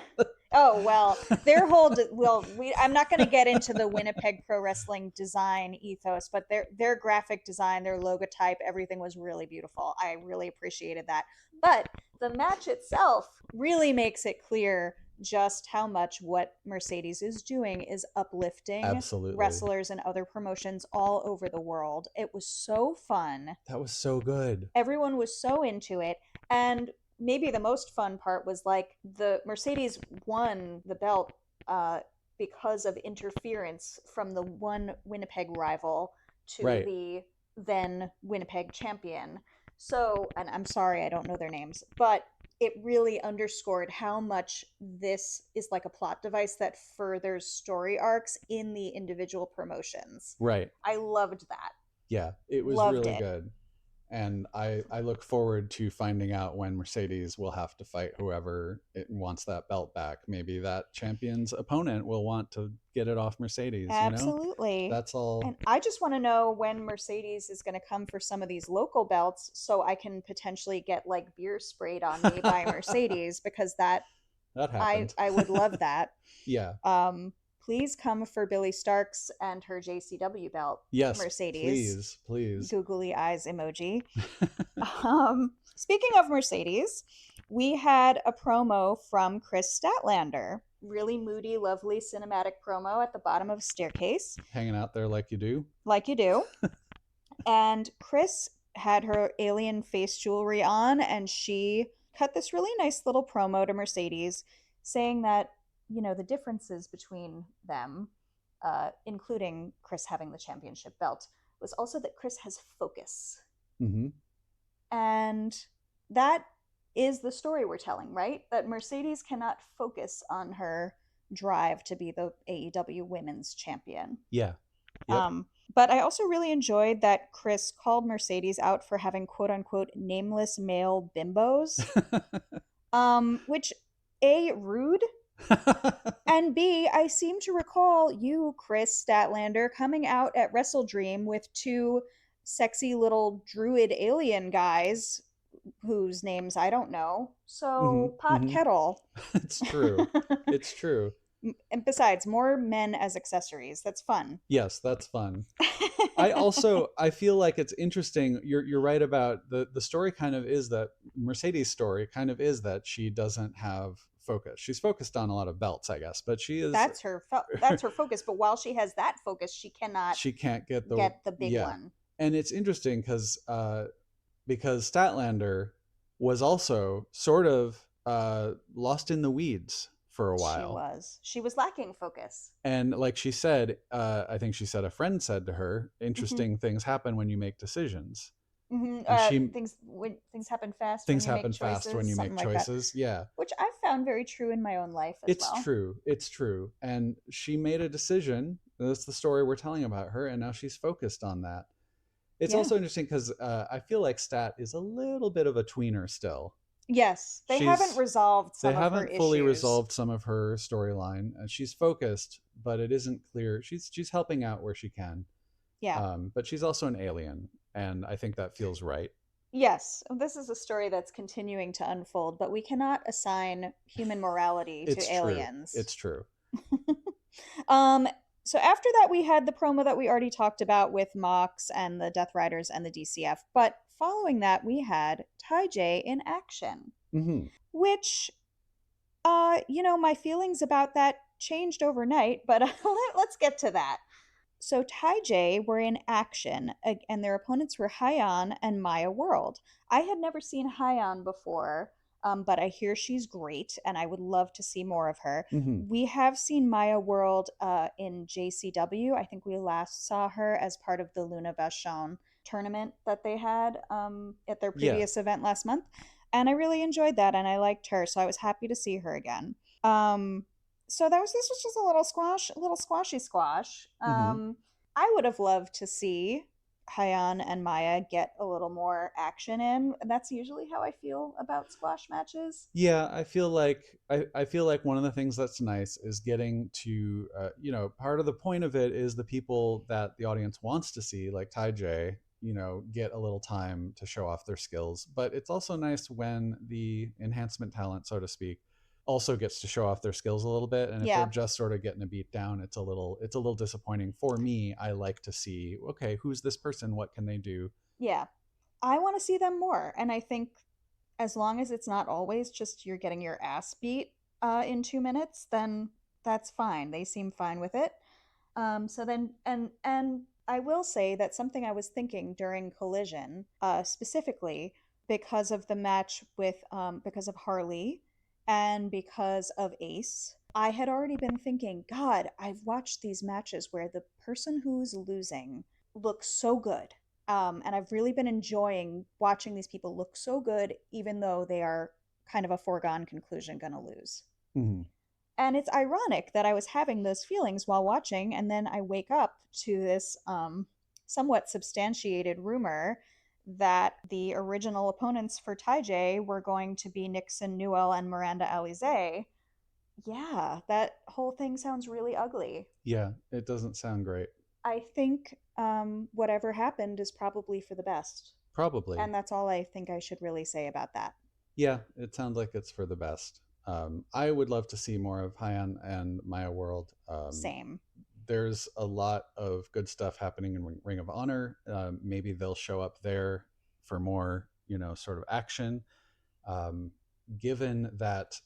[SPEAKER 1] oh, well, I'm not going to get into the Winnipeg Pro Wrestling design ethos, but their graphic design, their logotype, everything was really beautiful. I really appreciated that. But the match itself really makes it clear just how much what Mercedes is doing is uplifting wrestlers and other promotions all over the world. It was so fun.
[SPEAKER 2] That was so good.
[SPEAKER 1] Everyone was so into it. And maybe the most fun part was like the Mercedes won the belt because of interference from the one Winnipeg rival to the then Winnipeg champion. So, and I'm sorry, I don't know their names, but it really underscored how much this is like a plot device that furthers story arcs in the individual promotions.
[SPEAKER 2] Right.
[SPEAKER 1] I loved that.
[SPEAKER 2] Yeah, it was really good. And I look forward to finding out when Mercedes will have to fight whoever wants that belt back. Maybe that champion's opponent will want to get it off Mercedes.
[SPEAKER 1] Absolutely.
[SPEAKER 2] That's all.
[SPEAKER 1] And I just want to know when Mercedes is going to come for some of these local belts so I can potentially get like beer sprayed on me by Mercedes, because that happened. I would love that.
[SPEAKER 2] Yeah.
[SPEAKER 1] Please come for Billy Starks and her JCW belt.
[SPEAKER 2] Yes,
[SPEAKER 1] Mercedes.
[SPEAKER 2] Please.
[SPEAKER 1] Googly eyes emoji. Speaking of Mercedes, we had a promo from Kris Statlander. Really moody, lovely cinematic promo at the bottom of a staircase.
[SPEAKER 2] Hanging out there like you do.
[SPEAKER 1] Like you do. And Kris had her alien face jewelry on, and she cut this really nice little promo to Mercedes saying that, the differences between them, including Kris having the championship belt, was also that Kris has focus.
[SPEAKER 2] Mm-hmm.
[SPEAKER 1] And that is the story we're telling, right? That Mercedes cannot focus on her drive to be the AEW Women's Champion.
[SPEAKER 2] Yeah. Yep.
[SPEAKER 1] But I also really enjoyed that Kris called Mercedes out for having quote-unquote nameless male bimbos, which A, rude, and B, I seem to recall you, Kris Statlander, coming out at Wrestle Dream with two sexy little druid alien guys whose names I don't know. So, kettle.
[SPEAKER 2] It's true. It's true.
[SPEAKER 1] And besides, more men as accessories. That's fun.
[SPEAKER 2] Yes, that's fun. I feel like it's interesting. You're right about the story kind of is that Mercedes' story kind of is that she doesn't have focus. She's focused on a lot of belts, I guess, but she is
[SPEAKER 1] That's her focus. But while she has that focus, she cannot
[SPEAKER 2] she can't get
[SPEAKER 1] the big
[SPEAKER 2] yeah.
[SPEAKER 1] one.
[SPEAKER 2] And it's interesting because Statlander was also sort of lost in the weeds for a while.
[SPEAKER 1] She was lacking focus.
[SPEAKER 2] And like she said, I think she said a friend said to her, interesting things happen when you make decisions.
[SPEAKER 1] Things happen fast.
[SPEAKER 2] Things happen fast when you make choices. Like yeah,
[SPEAKER 1] which I've found very true in my own life as
[SPEAKER 2] well. It's true. And she made a decision. That's the story we're telling about her, and now she's focused on that. It's also interesting because I feel like Stat is a little bit of a tweener still.
[SPEAKER 1] Yes, they haven't resolved some of her issues. They haven't
[SPEAKER 2] fully resolved some of her storyline. She's focused, but it isn't clear. She's helping out where she can.
[SPEAKER 1] Yeah.
[SPEAKER 2] But she's also an alien, and I think that feels right.
[SPEAKER 1] Yes, this is a story that's continuing to unfold, but we cannot assign human morality to aliens.
[SPEAKER 2] It's true.
[SPEAKER 1] So after that, we had the promo that we already talked about with Mox and the Death Riders and the DCF. But following that, we had Ty-J in action, which, my feelings about that changed overnight, but let's get to that. So Ty-J were in action, and their opponents were Hyan and Maya World. I had never seen Hyan before, but I hear she's great, and I would love to see more of her. We have seen Maya World in JCW. I think we last saw her as part of the Luna Vachon tournament that they had at their previous event last month. And I really enjoyed that, and I liked her, so I was happy to see her again. So this was just a little squashy squash. I would have loved to see Hyan and Maya get a little more action in. That's usually how I feel about squash matches.
[SPEAKER 2] Yeah, I feel like one of the things that's nice is getting to part of the point of it is the people that the audience wants to see, like Ty-J, get a little time to show off their skills. But it's also nice when the enhancement talent, so to speak, also gets to show off their skills a little bit. And if they're just sort of getting a beat down, it's a little disappointing for me. I like to see, okay, who's this person? What can they do?
[SPEAKER 1] Yeah. I want to see them more. And I think as long as it's not always just you're getting your ass beat in 2 minutes, then that's fine. They seem fine with it. So then, and I will say that something I was thinking during Collision, specifically because of the match because of Harley, and because of Ace, I had already been thinking, God, I've watched these matches where the person who's losing looks so good. And I've really been enjoying watching these people look so good, even though they are kind of a foregone conclusion going to lose. And it's ironic that I was having those feelings while watching, and then I wake up to this somewhat substantiated rumor that the original opponents for Ty-J were going to be Nixon Newell and Miranda Alizé. Yeah, that whole thing sounds really ugly.
[SPEAKER 2] Yeah, it doesn't sound great.
[SPEAKER 1] I think whatever happened is probably for the best.
[SPEAKER 2] Probably.
[SPEAKER 1] And that's all I think I should really say about that.
[SPEAKER 2] Yeah, it sounds like it's for the best. I would love to see more of Hyan and Maya World.
[SPEAKER 1] Same.
[SPEAKER 2] There's a lot of good stuff happening in Ring of Honor. Maybe they'll show up there for more, sort of action. Given that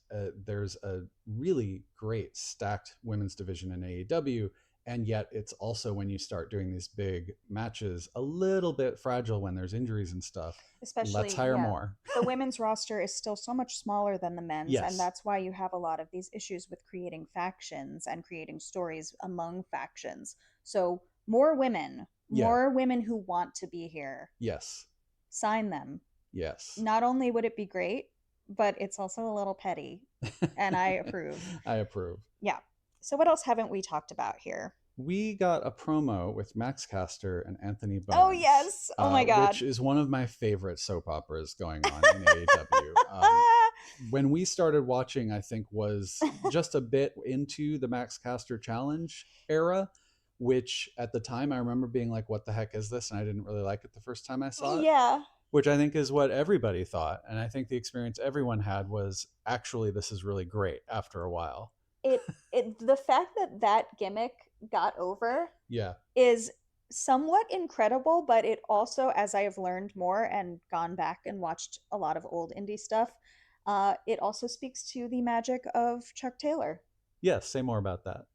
[SPEAKER 2] there's a really great stacked women's division in AEW, and yet it's also, when you start doing these big matches, a little bit fragile when there's injuries and stuff.
[SPEAKER 1] Especially,
[SPEAKER 2] let's hire more.
[SPEAKER 1] The women's roster is still so much smaller than the men's, and that's why you have a lot of these issues with creating factions and creating stories among factions. So more women who want to be here.
[SPEAKER 2] Yes.
[SPEAKER 1] Sign them.
[SPEAKER 2] Yes.
[SPEAKER 1] Not only would it be great, but it's also a little petty, and I approve.
[SPEAKER 2] I approve.
[SPEAKER 1] Yeah. So what else haven't we talked about here?
[SPEAKER 2] We got a promo with Max Caster and Anthony Bowens.
[SPEAKER 1] Oh, yes. Oh, my God.
[SPEAKER 2] Which is one of my favorite soap operas going on in AEW. When we started watching, I think, was just a bit into the Max Caster Challenge era, which at the time I remember being like, what the heck is this? And I didn't really like it the first time I saw it.
[SPEAKER 1] Yeah.
[SPEAKER 2] Which I think is what everybody thought. And I think the experience everyone had was, actually, this is really great after a while.
[SPEAKER 1] The fact that gimmick got over is somewhat incredible, but it also, as I have learned more and gone back and watched a lot of old indie stuff, It also speaks to the magic of Chuck Taylor.
[SPEAKER 2] Yes, say more about that.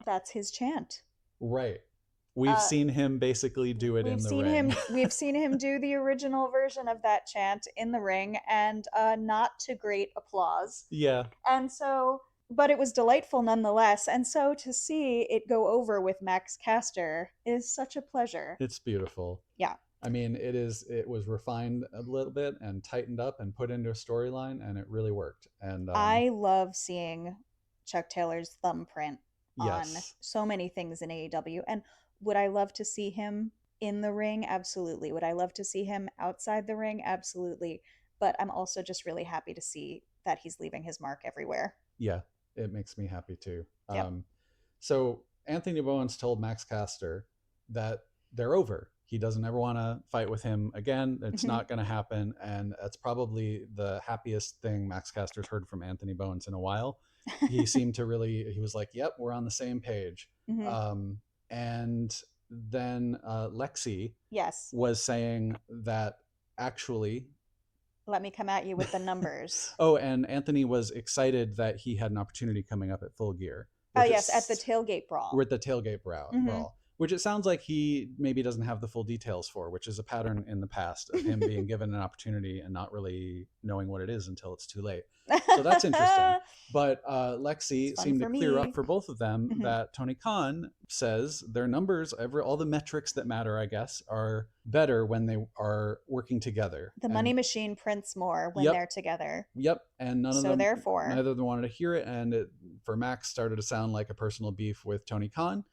[SPEAKER 1] That's his chant.
[SPEAKER 2] Right. We've seen him basically do it in the ring.
[SPEAKER 1] We've seen him do the original version of that chant in the ring, and not to great applause.
[SPEAKER 2] Yeah.
[SPEAKER 1] And so, but it was delightful nonetheless. And so to see it go over with Max Caster is such a pleasure.
[SPEAKER 2] It's beautiful.
[SPEAKER 1] Yeah.
[SPEAKER 2] I mean, it was refined a little bit and tightened up and put into a storyline, and it really worked. And
[SPEAKER 1] I love seeing Chuck Taylor's thumbprint on so many things in AEW. And would I love to see him in the ring? Absolutely. Would I love to see him outside the ring? Absolutely. But I'm also just really happy to see that he's leaving his mark everywhere.
[SPEAKER 2] Yeah, it makes me happy too.
[SPEAKER 1] Yep.
[SPEAKER 2] So Anthony Bowens told Max Caster that they're over. He doesn't ever want to fight with him again. It's not going to happen. And that's probably the happiest thing Max Caster's heard from Anthony Bowens in a while. He seemed to really, he was like, yep, we're on the same page. And then Lexi was saying that actually,
[SPEAKER 1] let me come at you with the numbers.
[SPEAKER 2] Oh, and Anthony was excited that he had an opportunity coming up at Full Gear.
[SPEAKER 1] Oh, yes, at the tailgate brawl.
[SPEAKER 2] We're at the tailgate brawl, which it sounds like he maybe doesn't have the full details for, which is a pattern in the past of him being given an opportunity and not really knowing what it is until it's too late. So that's interesting. But Lexi seemed to clear up for both of them that Tony Khan says their numbers, all the metrics that matter, I guess, are better when they are working together.
[SPEAKER 1] The money machine prints more when they're together.
[SPEAKER 2] Yep. And neither of them wanted to hear it. And it, for Max, started to sound like a personal beef with Tony Khan.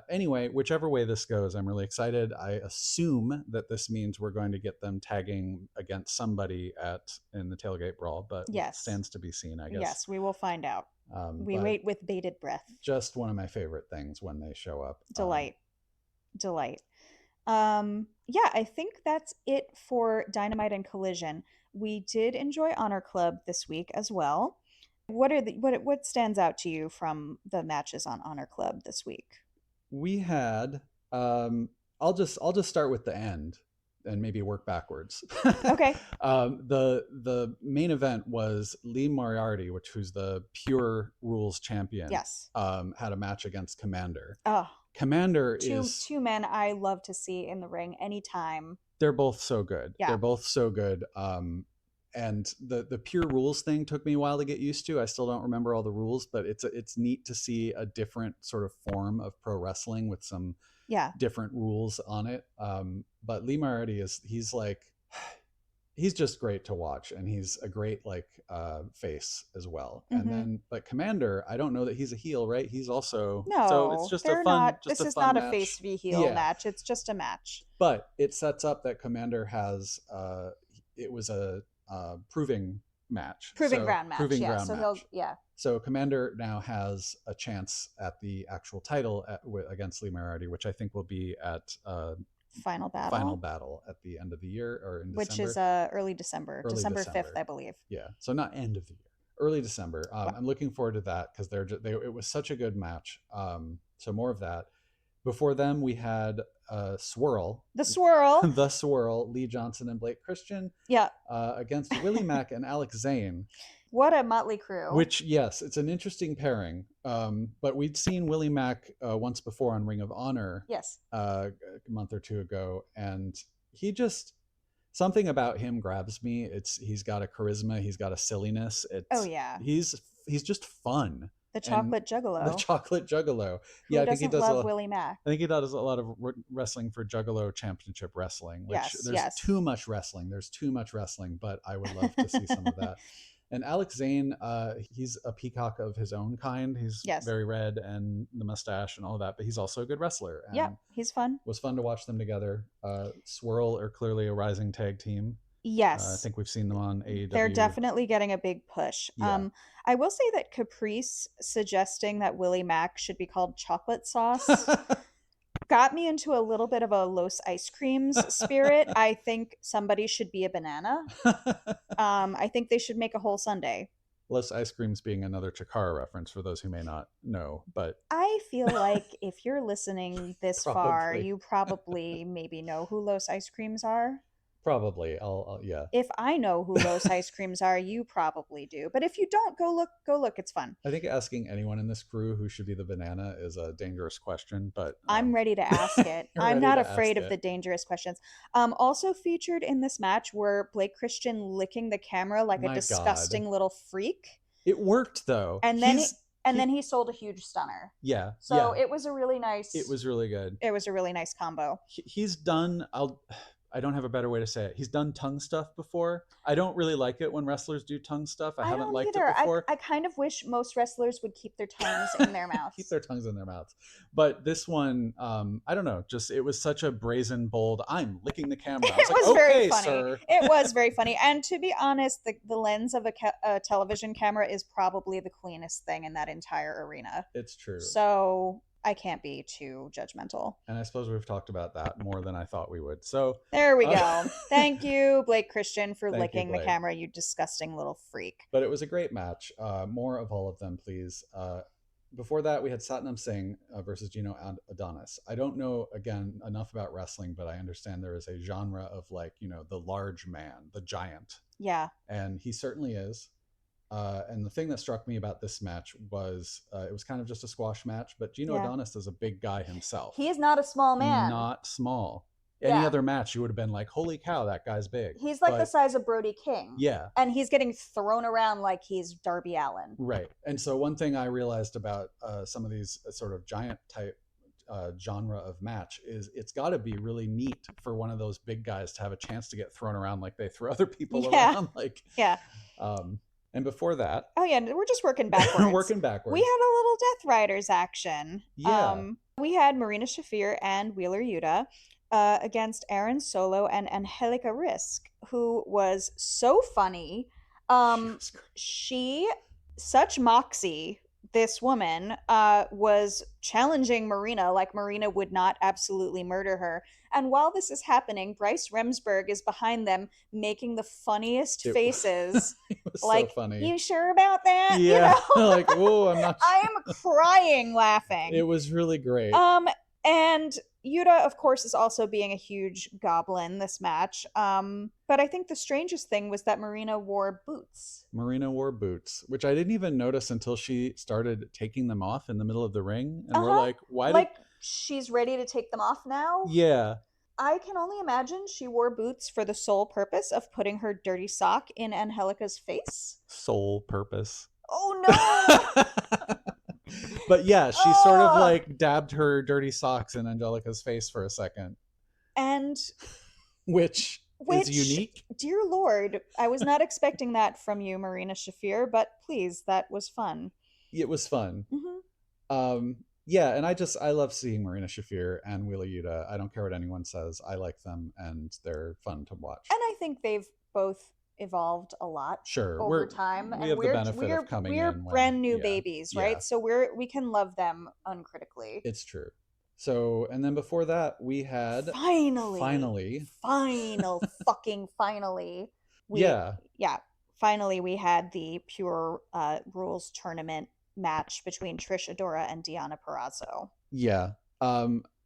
[SPEAKER 2] Anyway, whichever way this goes, I'm really excited. I assume that this means we're going to get them tagging against somebody in the tailgate brawl, but stands to be seen, I guess.
[SPEAKER 1] Yes, we will find out. We wait with bated breath.
[SPEAKER 2] Just one of my favorite things when they show up.
[SPEAKER 1] Delight. Yeah, I think that's it for Dynamite and Collision. We did enjoy Honor Club this week as well. What stands out to you from the matches on Honor Club this week?
[SPEAKER 2] We had I'll just start with the end and maybe work backwards.
[SPEAKER 1] Okay.
[SPEAKER 2] The main event was Lee Moriarty, who's the Pure Rules champion.
[SPEAKER 1] Yes.
[SPEAKER 2] Had a match against Commander.
[SPEAKER 1] Oh.
[SPEAKER 2] Commander is
[SPEAKER 1] two men I love to see in the ring anytime.
[SPEAKER 2] They're both so good.
[SPEAKER 1] Yeah.
[SPEAKER 2] They're both so good. And the Pure Rules thing took me a while to get used to. I still don't remember all the rules, but it's neat to see a different sort of form of pro wrestling with some different rules on it. But Lee Moriarty he's just great to watch, and he's a great face as well. And then, but Commander, I don't know that he's a heel, right? He's also so it's just a fun.
[SPEAKER 1] This is not a face v heel match. It's just a match.
[SPEAKER 2] But it sets up that Commander has it was a proving
[SPEAKER 1] ground match.
[SPEAKER 2] So Commander now has a chance at the actual title against Lee Moriarty, which I think will be at
[SPEAKER 1] Final Battle at the end of the year, or in December. Which is early December 5th, I believe.
[SPEAKER 2] Yeah, so not end of the year, early December. I'm looking forward to that because it was such a good match. So more of that. Before them, we had Swirl, Lee Johnson and Blake Christian, against Willie Mack and Alex Zane.
[SPEAKER 1] What a motley crew!
[SPEAKER 2] Which, yes, it's an interesting pairing. But we'd seen Willie Mack once before on Ring of Honor, a month or two ago, and something about him grabs me. He's got a charisma, he's got a silliness. He's just fun.
[SPEAKER 1] The chocolate juggalo.
[SPEAKER 2] Yeah, I think he does
[SPEAKER 1] love Willie Mack.
[SPEAKER 2] I think he does a lot of wrestling for Juggalo Championship Wrestling. There's too much wrestling. But I would love to see some of that. And Alex Zane, he's a peacock of his own kind. He's very red and the mustache and all that, but he's also a good wrestler. And
[SPEAKER 1] he's fun.
[SPEAKER 2] It was fun to watch them together. Swirl are clearly a rising tag team.
[SPEAKER 1] Yes.
[SPEAKER 2] I think we've seen them on AEW.
[SPEAKER 1] They're definitely getting a big push. Yeah. I will say that Caprice suggesting that Willie Mack should be called Chocolate Sauce got me into a little bit of a Los Ice Creams spirit. I think somebody should be a banana. I think they should make a whole sundae.
[SPEAKER 2] Los Ice Creams being another Chikara reference for those who may not know, but
[SPEAKER 1] I feel like if you're listening this far, you probably maybe know who Los Ice Creams are.
[SPEAKER 2] Probably. Yeah.
[SPEAKER 1] If I know who Los Ice Creams are, you probably do. But if you don't, go look. Go look. It's fun.
[SPEAKER 2] I think asking anyone in this crew who should be the banana is a dangerous question, but
[SPEAKER 1] I'm ready to ask it. I'm
[SPEAKER 2] ready
[SPEAKER 1] not
[SPEAKER 2] to
[SPEAKER 1] afraid
[SPEAKER 2] ask
[SPEAKER 1] of the
[SPEAKER 2] it.
[SPEAKER 1] dangerous questions. Also featured in this match were Blake Christian licking the camera like a
[SPEAKER 2] My
[SPEAKER 1] disgusting
[SPEAKER 2] God.
[SPEAKER 1] little freak,
[SPEAKER 2] It worked though.
[SPEAKER 1] and then then he sold a huge stunner.
[SPEAKER 2] Yeah.
[SPEAKER 1] So
[SPEAKER 2] Yeah.
[SPEAKER 1] it was a really nice.
[SPEAKER 2] It was really good.
[SPEAKER 1] It was a really nice combo.
[SPEAKER 2] He's done. I don't have a better way to say it. He's done tongue stuff before. I don't really like it when wrestlers do tongue stuff. I haven't
[SPEAKER 1] don't
[SPEAKER 2] liked
[SPEAKER 1] either.
[SPEAKER 2] it before.
[SPEAKER 1] I kind of wish most wrestlers would keep their tongues in their mouths.
[SPEAKER 2] Keep their tongues in their mouths. But this one, I don't know. Just it was such a brazen, bold. I'm licking the camera.
[SPEAKER 1] It was very funny.
[SPEAKER 2] Sir.
[SPEAKER 1] It was very funny. And to be honest, the lens of a television camera is probably the cleanest thing in that entire arena.
[SPEAKER 2] It's true.
[SPEAKER 1] So I can't be too judgmental.
[SPEAKER 2] And I suppose we've talked about that more than I thought we would. So
[SPEAKER 1] there we go. Thank you, Blake Christian, for licking
[SPEAKER 2] the
[SPEAKER 1] camera, you disgusting little freak.
[SPEAKER 2] But it was a great match. More of all of them, please. Before that, we had Satnam Singh versus Gino Adonis. I don't know, again, enough about wrestling, but I understand there is a genre of the large man, the giant.
[SPEAKER 1] Yeah.
[SPEAKER 2] And he certainly is. And the thing that struck me about this match was it was kind of just a squash match, but Gino Adonis is a big guy himself.
[SPEAKER 1] He is not a small man.
[SPEAKER 2] Not small. Any other match, you would have been like, holy cow, that guy's big.
[SPEAKER 1] He's like the size of Brody King.
[SPEAKER 2] Yeah.
[SPEAKER 1] And he's getting thrown around like he's Darby Allin.
[SPEAKER 2] Right. And so one thing I realized about some of these sort of giant type genre of match is it's got to be really neat for one of those big guys to have a chance to get thrown around like they throw other people around. And before that...
[SPEAKER 1] Oh, yeah, we're just working backwards.
[SPEAKER 2] We're working backwards.
[SPEAKER 1] We had a little Death Riders action.
[SPEAKER 2] Yeah.
[SPEAKER 1] We had Marina Shafir and Wheeler Yuta against Aaron Solo and Angélica Risk, who was so funny. She, such moxie, this woman, was challenging Marina like Marina would not absolutely murder her. And while this is happening, Bryce Remsburg is behind them making the funniest faces.
[SPEAKER 2] It was
[SPEAKER 1] like,
[SPEAKER 2] so funny.
[SPEAKER 1] You sure about that?
[SPEAKER 2] Yeah. Like, oh, I'm not sure.
[SPEAKER 1] I am crying laughing.
[SPEAKER 2] It was really great.
[SPEAKER 1] And Yuta, of course, is also being a huge goblin this match. But I think the strangest thing was that Marina wore boots.
[SPEAKER 2] Marina wore boots, which I didn't even notice until she started taking them off in the middle of the ring. And we're like, why?
[SPEAKER 1] She's ready to take them off now?
[SPEAKER 2] Yeah.
[SPEAKER 1] I can only imagine she wore boots for the sole purpose of putting her dirty sock in Angelica's face.
[SPEAKER 2] Sole purpose.
[SPEAKER 1] Oh, no!
[SPEAKER 2] But yeah, she sort of like dabbed her dirty socks in Angelica's face for a second.
[SPEAKER 1] And...
[SPEAKER 2] Which is unique.
[SPEAKER 1] Dear Lord, I was not expecting that from you, Marina Shafir, but please, that was fun.
[SPEAKER 2] It was fun.
[SPEAKER 1] Mm-hmm.
[SPEAKER 2] Yeah, and I love seeing Marina Shafir and Wheeler Yuta. I don't care what anyone says. I like them, and they're fun to watch.
[SPEAKER 1] And I think they've both evolved a lot over time.
[SPEAKER 2] We have the benefit of coming in.
[SPEAKER 1] We're brand new babies, right? Yeah. So we can love them uncritically.
[SPEAKER 2] It's true. So, and then before that, we had finally,
[SPEAKER 1] finally we had the Pure Rules tournament match between Trish Adora and Deonna Purrazzo.
[SPEAKER 2] Yeah.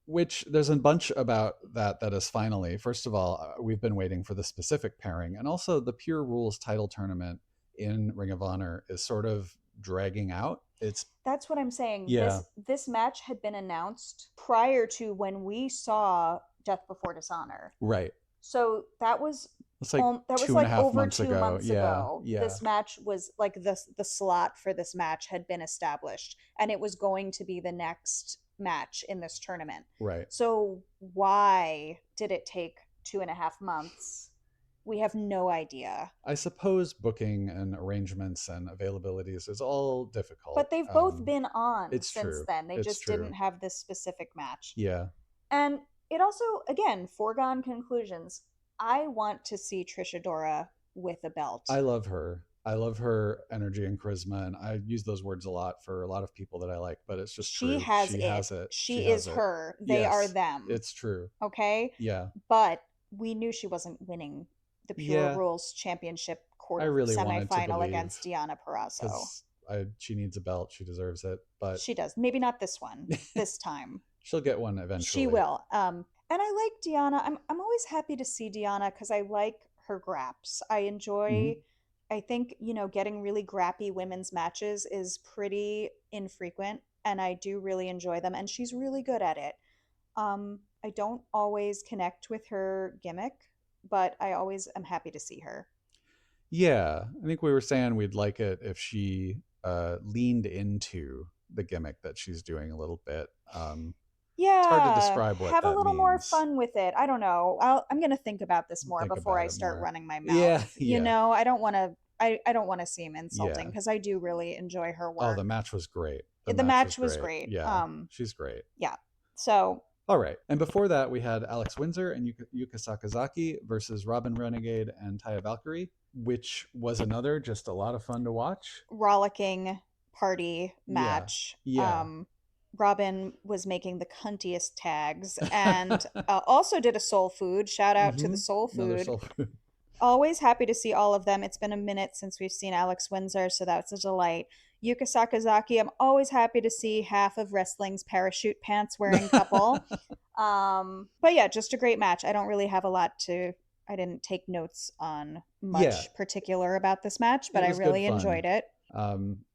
[SPEAKER 2] Which there's a bunch about that is finally. First of all, we've been waiting for the specific pairing, and also the Pure Rules title tournament in Ring of Honor is sort of dragging out.
[SPEAKER 1] That's what I'm saying.
[SPEAKER 2] Yeah.
[SPEAKER 1] This match had been announced prior to when we saw Death Before Dishonor.
[SPEAKER 2] Right.
[SPEAKER 1] So that was
[SPEAKER 2] like over 2 months ago.
[SPEAKER 1] Yeah. This match was like the slot for this match had been established, and it was going to be the next match in this tournament.
[SPEAKER 2] Right.
[SPEAKER 1] So why did it take 2.5 months? We have no idea.
[SPEAKER 2] I suppose booking and arrangements and availabilities is all difficult.
[SPEAKER 1] But they've both been on
[SPEAKER 2] since
[SPEAKER 1] then. They just didn't have this specific match.
[SPEAKER 2] Yeah.
[SPEAKER 1] And it also, again, foregone conclusions. I want to see Trish Adora with a belt.
[SPEAKER 2] I love her. I love her energy and charisma, and I use those words a lot for a lot of people that I like, but it's just true.
[SPEAKER 1] She has it. She is her. They are them.
[SPEAKER 2] It's true.
[SPEAKER 1] Okay?
[SPEAKER 2] Yeah.
[SPEAKER 1] But we knew she wasn't winning the Pure Rules Championship semifinal against Deonna Purrazzo.
[SPEAKER 2] She needs a belt. She deserves it. But
[SPEAKER 1] she does. Maybe not this one. This time.
[SPEAKER 2] She'll get one eventually.
[SPEAKER 1] She will. And I like Deanna. I'm always happy to see Deanna because I like her graps. I enjoy.
[SPEAKER 2] Hmm.
[SPEAKER 1] I think getting really grappy women's matches is pretty infrequent, and I do really enjoy them. And she's really good at it. I don't always connect with her gimmick, but I always am happy to see her.
[SPEAKER 2] Yeah, I think we were saying we'd like it if she leaned into the gimmick that she's doing a little bit. It's hard to
[SPEAKER 1] Yeah,
[SPEAKER 2] describe what
[SPEAKER 1] have a
[SPEAKER 2] that
[SPEAKER 1] little more
[SPEAKER 2] means.
[SPEAKER 1] fun with it. I don't know. I'm gonna think about this more
[SPEAKER 2] Think
[SPEAKER 1] before
[SPEAKER 2] about
[SPEAKER 1] I
[SPEAKER 2] it
[SPEAKER 1] start
[SPEAKER 2] more.
[SPEAKER 1] running my mouth.
[SPEAKER 2] Yeah, yeah,
[SPEAKER 1] I don't want to. I don't want to seem insulting
[SPEAKER 2] yeah.
[SPEAKER 1] because I do really enjoy her
[SPEAKER 2] Oh,
[SPEAKER 1] work.
[SPEAKER 2] the match was great. The
[SPEAKER 1] The
[SPEAKER 2] match was
[SPEAKER 1] match was
[SPEAKER 2] great.
[SPEAKER 1] great.
[SPEAKER 2] Yeah, she's great.
[SPEAKER 1] Yeah. So
[SPEAKER 2] All right. And before that, we had Alex Windsor and Yuka Sakazaki versus Robin Renegade and Taya Valkyrie, which was another just a lot of fun to watch.
[SPEAKER 1] rollicking party
[SPEAKER 2] Yeah.
[SPEAKER 1] match.
[SPEAKER 2] Yeah.
[SPEAKER 1] Robin was making the cuntiest tags and also did a soul food. Shout out to the
[SPEAKER 2] Mm-hmm.
[SPEAKER 1] soul
[SPEAKER 2] Another
[SPEAKER 1] food.
[SPEAKER 2] soul food.
[SPEAKER 1] Always happy to see all of them. It's been a minute since we've seen Alex Windsor, so that's a delight. Yuka Sakazaki, I'm always happy to see half of wrestling's parachute pants wearing couple. But yeah, just a great match. I don't really have a lot to. I didn't take notes on
[SPEAKER 2] Yeah.
[SPEAKER 1] much particular about this match, but
[SPEAKER 2] It
[SPEAKER 1] I
[SPEAKER 2] was good
[SPEAKER 1] really
[SPEAKER 2] fun.
[SPEAKER 1] enjoyed it.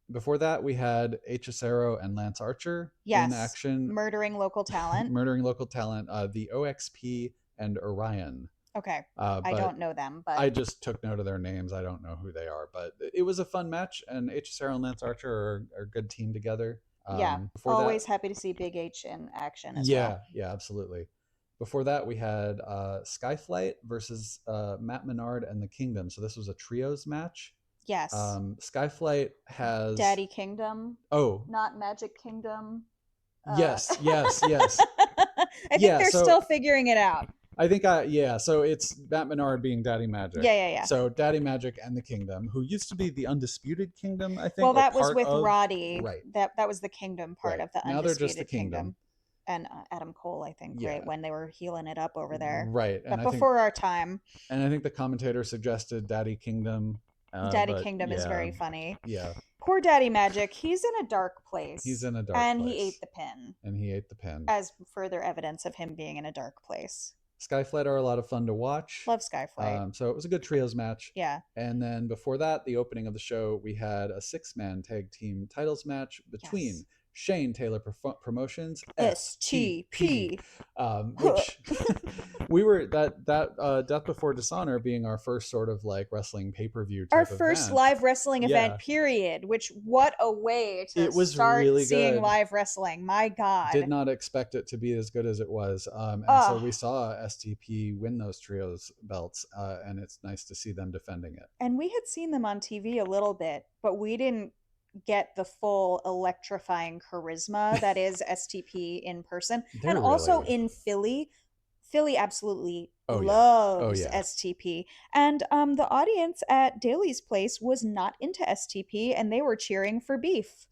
[SPEAKER 2] Before that, we had Hsero and Lance Archer in
[SPEAKER 1] Yes,
[SPEAKER 2] action,
[SPEAKER 1] murdering local talent.
[SPEAKER 2] murdering local talent, the OXP and Orion.
[SPEAKER 1] Okay, I
[SPEAKER 2] But
[SPEAKER 1] don't know them, but
[SPEAKER 2] I just took note of their names. I don't know who they are, but it was a fun match, and Hsero and Lance Archer are a good team together.
[SPEAKER 1] yeah,
[SPEAKER 2] Before that,
[SPEAKER 1] always happy to see Big H in action as well.
[SPEAKER 2] yeah, yeah, absolutely. Before that, we had Skyflight versus Matt Menard and the Kingdom. So this was a trios match.
[SPEAKER 1] Yes,
[SPEAKER 2] Skyflight has
[SPEAKER 1] Daddy Kingdom,
[SPEAKER 2] oh
[SPEAKER 1] not Magic Kingdom.
[SPEAKER 2] yes, yes, yes.
[SPEAKER 1] I think
[SPEAKER 2] Yeah,
[SPEAKER 1] they're
[SPEAKER 2] so
[SPEAKER 1] still figuring it out.
[SPEAKER 2] I think yeah, so it's Matt Menard being Daddy Magic.
[SPEAKER 1] Yeah, yeah, yeah.
[SPEAKER 2] So Daddy Magic and the Kingdom, who used to be the Undisputed Kingdom, I think,
[SPEAKER 1] Well,
[SPEAKER 2] or
[SPEAKER 1] that was
[SPEAKER 2] part
[SPEAKER 1] with
[SPEAKER 2] of.
[SPEAKER 1] Roddy.
[SPEAKER 2] Right,
[SPEAKER 1] That was the Kingdom part
[SPEAKER 2] right.
[SPEAKER 1] of the
[SPEAKER 2] Now they're just the
[SPEAKER 1] Undisputed
[SPEAKER 2] Kingdom.
[SPEAKER 1] Kingdom. And Adam Cole, I think,
[SPEAKER 2] Yeah.
[SPEAKER 1] right when they were healing it up over there.
[SPEAKER 2] Right,
[SPEAKER 1] but before our time.
[SPEAKER 2] And I think the commentator suggested Daddy Kingdom.
[SPEAKER 1] Daddy Kingdom is very funny.
[SPEAKER 2] Yeah.
[SPEAKER 1] Poor Daddy Magic. He's in a dark place.
[SPEAKER 2] He's in a dark
[SPEAKER 1] and
[SPEAKER 2] place.
[SPEAKER 1] And he ate the pin.
[SPEAKER 2] And he ate the pin.
[SPEAKER 1] As further evidence of him being in a dark place.
[SPEAKER 2] Skyflight are a lot of fun to watch.
[SPEAKER 1] Love Skyflight.
[SPEAKER 2] So it was a good trios match.
[SPEAKER 1] Yeah.
[SPEAKER 2] And then before that, the opening of the show, we had a 6-man tag team titles match between Shane Taylor Promotions,
[SPEAKER 1] STP,
[SPEAKER 2] which we were that Death Before Dishonor being our first sort of like wrestling pay-per-view type
[SPEAKER 1] our first
[SPEAKER 2] event.
[SPEAKER 1] live wrestling event, period. Which, what a way to start really seeing live wrestling. My God,
[SPEAKER 2] did not expect it to be as good as it was, and so we saw STP win those trios belts, and it's nice to see them defending it.
[SPEAKER 1] And we had seen them on TV a little bit, but we didn't get the full electrifying charisma that is STP in person. And also in Philly absolutely loves STP. And the audience at Daly's Place was not into STP, and they were cheering for Beef.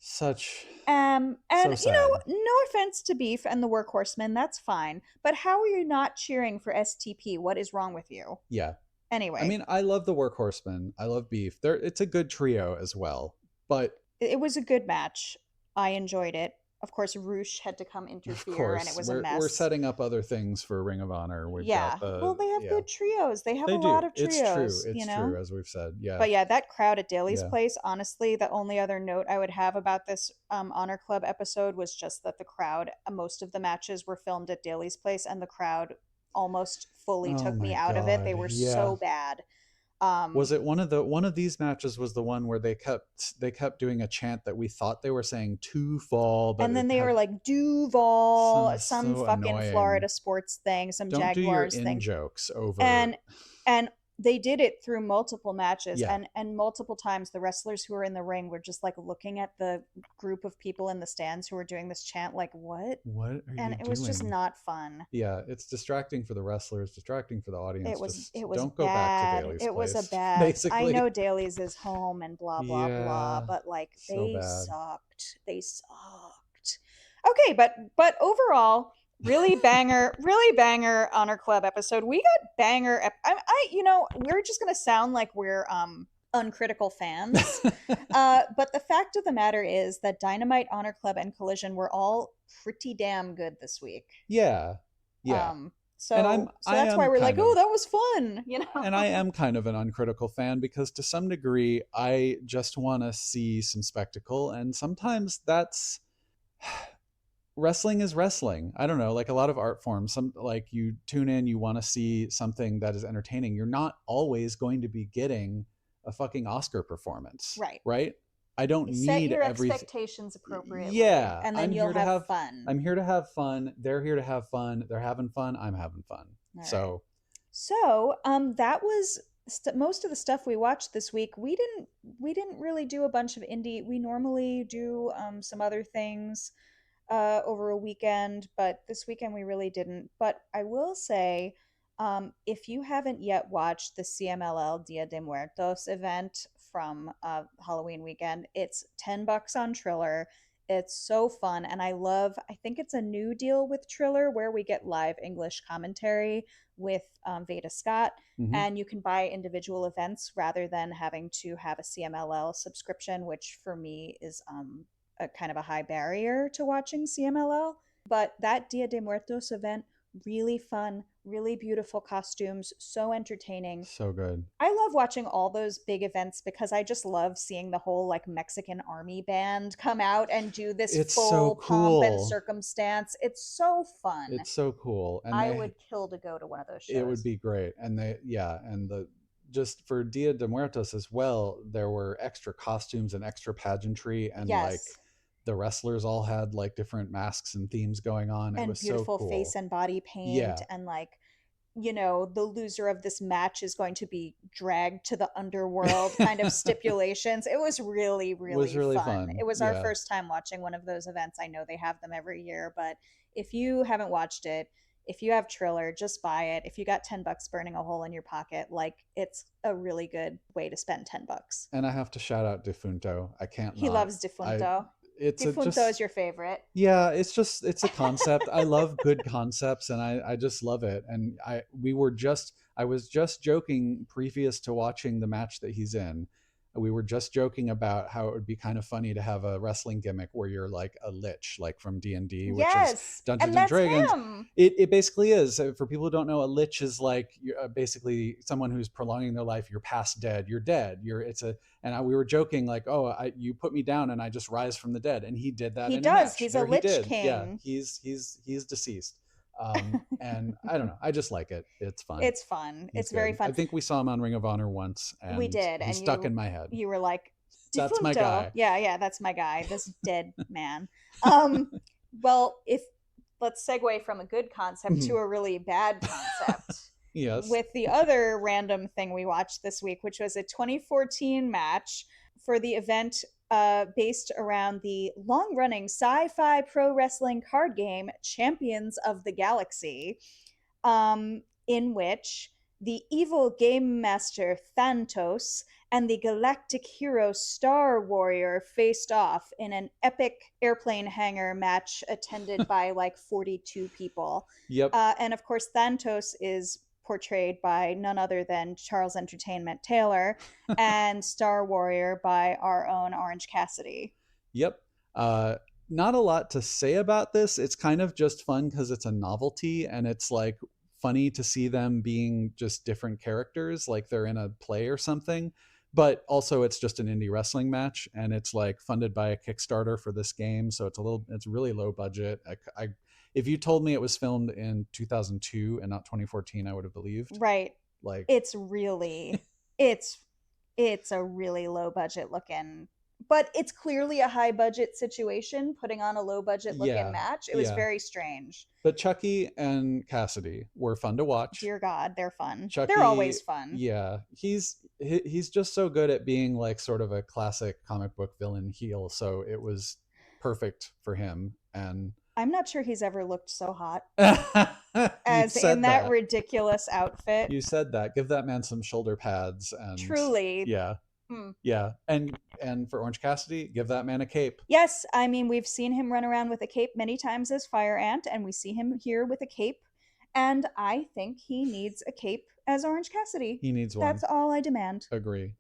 [SPEAKER 1] And no offense to Beef and the Workhorsemen, that's fine. But how are you not cheering for STP? What is wrong with you?
[SPEAKER 2] Yeah.
[SPEAKER 1] Anyway.
[SPEAKER 2] I mean, I love the Workhorsemen. I love Beef. It's a good trio as well. But
[SPEAKER 1] it was a good match. I enjoyed it. Of course, Roosh had to come interfere, and it was a mess.
[SPEAKER 2] We're setting up other things for Ring of Honor.
[SPEAKER 1] Well, they have good trios. They have a lot of trios.
[SPEAKER 2] It's true. It's true, as we've said. Yeah.
[SPEAKER 1] But yeah, that crowd at Daly's Place, honestly, the only other note I would have about this Honor Club episode was just that the crowd, most of the matches were filmed at Daly's Place, and the crowd almost fully took me out of it. They were so bad.
[SPEAKER 2] Was it one of these matches was the one where they kept doing a chant that we thought they were saying to fall, but
[SPEAKER 1] and then they were like Duval, some
[SPEAKER 2] so
[SPEAKER 1] fucking
[SPEAKER 2] annoying.
[SPEAKER 1] Florida sports thing, some
[SPEAKER 2] Don't
[SPEAKER 1] Jaguars
[SPEAKER 2] do your
[SPEAKER 1] thing.
[SPEAKER 2] jokes over
[SPEAKER 1] and they did it through multiple matches,
[SPEAKER 2] Yeah.
[SPEAKER 1] and multiple times the wrestlers who were in the ring were just like looking at the group of people in the stands who were doing this chant like, what
[SPEAKER 2] are
[SPEAKER 1] and
[SPEAKER 2] you
[SPEAKER 1] it was
[SPEAKER 2] doing?
[SPEAKER 1] just not fun.
[SPEAKER 2] Yeah, it's distracting for the wrestlers, distracting for the audience.
[SPEAKER 1] It was
[SPEAKER 2] don't
[SPEAKER 1] bad.
[SPEAKER 2] Go back to Daly's
[SPEAKER 1] it
[SPEAKER 2] Place,
[SPEAKER 1] was a bad
[SPEAKER 2] basically.
[SPEAKER 1] I know Daly's is home and blah blah blah, but like they sucked. Okay, but overall, really banger Honor Club episode. We got banger. We're just gonna sound like we're uncritical fans, but the fact of the matter is that Dynamite, Honor Club, and Collision were all pretty damn good this week.
[SPEAKER 2] Yeah.
[SPEAKER 1] So that's why we're like, oh, that was fun,
[SPEAKER 2] And I am kind of an uncritical fan because to some degree, I just want to see some spectacle. And sometimes that's wrestling is wrestling. I don't know, like a lot of art forms, some like you tune in, you want to see something that is entertaining. You're not always going to be getting a fucking Oscar performance. Right? I don't need
[SPEAKER 1] your expectations appropriately.
[SPEAKER 2] Yeah.
[SPEAKER 1] And then you'll have fun.
[SPEAKER 2] I'm here to have fun. They're here to have fun. They're having fun. I'm having fun.
[SPEAKER 1] Right. That was most of the stuff we watched this week. We didn't really do a bunch of indie. We normally do some other things over a weekend, but this weekend we really didn't. But I will say, if you haven't yet watched the CMLL Dia de Muertos event from Halloween weekend, it's $10 on Triller. It's so fun, and I think it's a new deal with Triller where we get live English commentary with Veda Scott, and you can buy individual events rather than having to have a CMLL subscription, which for me is a kind of a high barrier to watching CMLL. But that Dia de Muertos event, really fun, really beautiful costumes, so entertaining,
[SPEAKER 2] so good.
[SPEAKER 1] I love watching all those big events because I just love seeing the whole like Mexican army band come out and do this full pomp and circumstance. It's so fun.
[SPEAKER 2] It's so cool.
[SPEAKER 1] And I would kill to go to one of those shows.
[SPEAKER 2] It would be great. And just for Dia de Muertos as well, there were extra costumes and extra pageantry, and like the wrestlers all had like different masks and themes going on.
[SPEAKER 1] And
[SPEAKER 2] it was
[SPEAKER 1] beautiful
[SPEAKER 2] so cool.
[SPEAKER 1] Face and body paint, and like, the loser of this match is going to be dragged to the underworld kind of stipulations. It was really, really fun. It was our first time watching one of those events. I know they have them every year, but if you haven't watched it, if you have Triller, just buy it. If you got $10 burning a hole in your pocket, like, it's a really good way to spend $10.
[SPEAKER 2] And I have to shout out Defunto. I can't.
[SPEAKER 1] He loves Defunto. Defunto is your favorite.
[SPEAKER 2] Yeah, it's a concept. I love good concepts, and I just love it. And I was just joking previous to watching the match that he's in. We were just joking about how it would be kind of funny to have a wrestling gimmick where you're like a lich, like from D&D, which is Dungeons and Dragons. It basically is. For people who don't know, a lich is like basically someone who's prolonging their life. You're past dead. You're dead. We were joking like, oh, you put me down and I just rise from the dead. And he did that. He does.
[SPEAKER 1] He's a lich king.
[SPEAKER 2] Yeah, he's deceased. And I don't know. I just like it. It's fun.
[SPEAKER 1] It's fun. It's very fun.
[SPEAKER 2] I think we saw him on Ring of Honor once. And
[SPEAKER 1] we did.
[SPEAKER 2] He stuck in my head.
[SPEAKER 1] You were like, Defunto.
[SPEAKER 2] That's my guy.
[SPEAKER 1] Yeah, that's my guy. This dead man. Well, let's segue from a good concept to a really bad concept.
[SPEAKER 2] Yes.
[SPEAKER 1] With the other random thing we watched this week, which was a 2014 match for the event based around the long-running sci-fi pro wrestling card game Champions of the Galaxy, in which the evil game master Thantos and the galactic hero Star Warrior faced off in an epic airplane hangar match attended by like 42 people.
[SPEAKER 2] Yep.
[SPEAKER 1] And of course, Thantos is portrayed by none other than Charles Entertainment Taylor, and Star Warrior by our own Orange Cassidy.
[SPEAKER 2] Yep. Not a lot to say about this. It's kind of just fun because it's a novelty, and it's like funny to see them being just different characters, like they're in a play or something. But also it's just an indie wrestling match, and it's like funded by a Kickstarter for this game, so it's really low budget. If you told me it was filmed in 2002 and not 2014, I would have believed.
[SPEAKER 1] Right.
[SPEAKER 2] Like,
[SPEAKER 1] it's really it's a really low budget looking, but it's clearly a high budget situation putting on a low budget looking match. It was very strange.
[SPEAKER 2] But Chucky and Cassidy were fun to watch.
[SPEAKER 1] Dear God, they're fun. They're always fun.
[SPEAKER 2] Yeah. He's just so good at being like sort of a classic comic book villain heel. So it was perfect for him. And
[SPEAKER 1] I'm not sure he's ever looked so hot as in that ridiculous outfit.
[SPEAKER 2] You said that. Give that man some shoulder pads. And
[SPEAKER 1] truly.
[SPEAKER 2] Yeah. Yeah. And for Orange Cassidy, give that man a cape.
[SPEAKER 1] Yes. I mean, we've seen him run around with a cape many times as Fire Ant, and we see him here with a cape. And I think he needs a cape as Orange Cassidy.
[SPEAKER 2] He needs one.
[SPEAKER 1] That's all I demand.
[SPEAKER 2] Agree.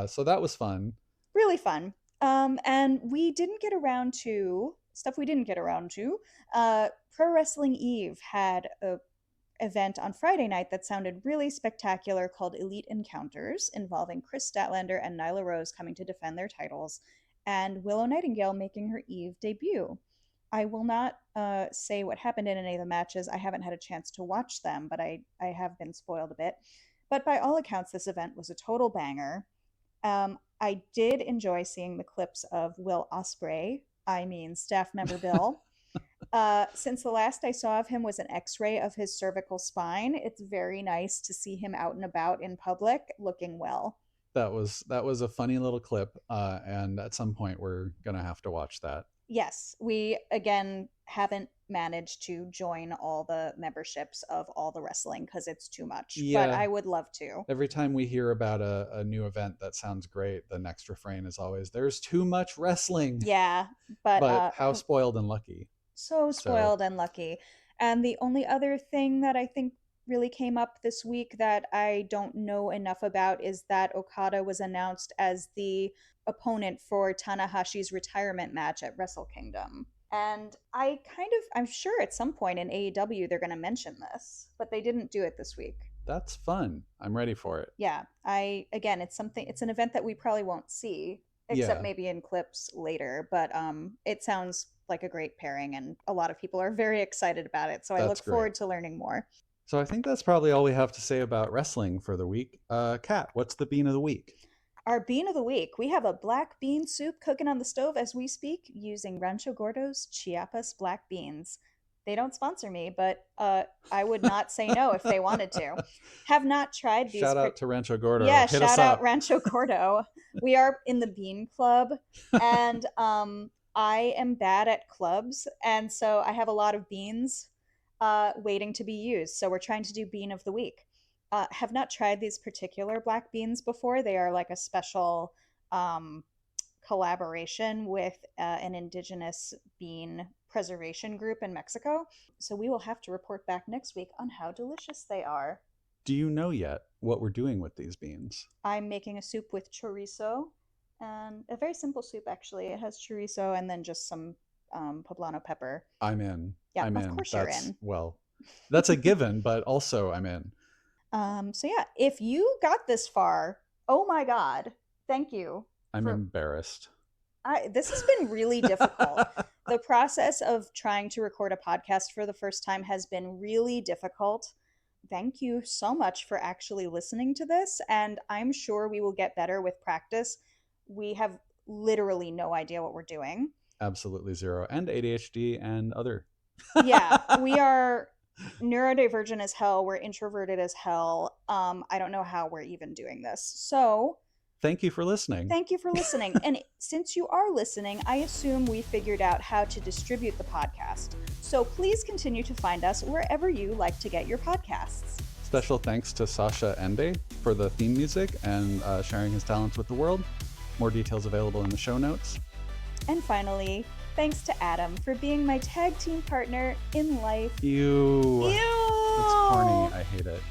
[SPEAKER 2] So that was fun.
[SPEAKER 1] Really fun. And we didn't get around to... Stuff we didn't get around to. Pro Wrestling Eve had event on Friday night that sounded really spectacular called Elite Encounters, involving Kris Statlander and Nyla Rose coming to defend their titles, and Willow Nightingale making her Eve debut. I will not say what happened in any of the matches. I haven't had a chance to watch them, but I have been spoiled a bit. But by all accounts, this event was a total banger. I did enjoy seeing the clips of Will Ospreay, staff member Bill. Since the last I saw of him was an x-ray of his cervical spine, it's very nice to see him out and about in public looking well.
[SPEAKER 2] That was a funny little clip, and at some point we're going to have to watch that.
[SPEAKER 1] Yes, we again haven't managed to join all the memberships of all the wrestling because it's too much. Yeah. But I would love to.
[SPEAKER 2] Every time we hear about a new event that sounds great, the next refrain is always, "There's too much wrestling."
[SPEAKER 1] Yeah, but
[SPEAKER 2] how spoiled and lucky.
[SPEAKER 1] So spoiled and lucky. And the only other thing that I think really came up this week that I don't know enough about is that Okada was announced as the opponent for Tanahashi's retirement match at Wrestle Kingdom. And I'm sure at some point in AEW they're going to mention this, but they didn't do it this week.
[SPEAKER 2] That's fun. I'm ready for it.
[SPEAKER 1] Yeah. It's an event that we probably won't see, except maybe in clips later, but it sounds like a great pairing and a lot of people are very excited about it. So I look forward to learning more.
[SPEAKER 2] So I think that's probably all we have to say about wrestling for the week. Kat, what's the bean of the week?
[SPEAKER 1] Our bean of the week, we have a black bean soup cooking on the stove as we speak using Rancho Gordo's Chiapas black beans. They don't sponsor me, but I would not say no if they wanted to. Have not tried these.
[SPEAKER 2] Shout out to Rancho Gordo.
[SPEAKER 1] Yeah, shout out Rancho Gordo. We are in the Bean Club, and I am bad at clubs, and so I have a lot of beans waiting to be used. So we're trying to do bean of the week. Have not tried these particular black beans before. They are like a special collaboration with an indigenous bean preservation group in Mexico. So we will have to report back next week on how delicious they are.
[SPEAKER 2] Do you know yet what we're doing with these beans?
[SPEAKER 1] I'm making a soup with chorizo, and a very simple soup actually. It has chorizo and then just some poblano pepper.
[SPEAKER 2] I'm in.
[SPEAKER 1] Yeah, of course you're in.
[SPEAKER 2] Well, that's a given, but also I'm in.
[SPEAKER 1] So yeah, if you got this far, oh my God, thank you.
[SPEAKER 2] I'm embarrassed.
[SPEAKER 1] This has been really difficult. The process of trying to record a podcast for the first time has been really difficult. Thank you so much for actually listening to this, and I'm sure we will get better with practice. We have literally no idea what we're doing.
[SPEAKER 2] Absolutely zero. And ADHD and other.
[SPEAKER 1] Yeah, we are neurodivergent as hell. We're introverted as hell. I don't know how we're even doing this. So
[SPEAKER 2] thank you for listening.
[SPEAKER 1] Thank you for listening. And since you are listening, I assume we figured out how to distribute the podcast. So please continue to find us wherever you like to get your podcasts.
[SPEAKER 2] Special thanks to Sasha Ende for the theme music and sharing his talents with the world. More details available in the show notes.
[SPEAKER 1] And finally, thanks to Adam for being my tag team partner in life.
[SPEAKER 2] Ew. It's corny. I hate it.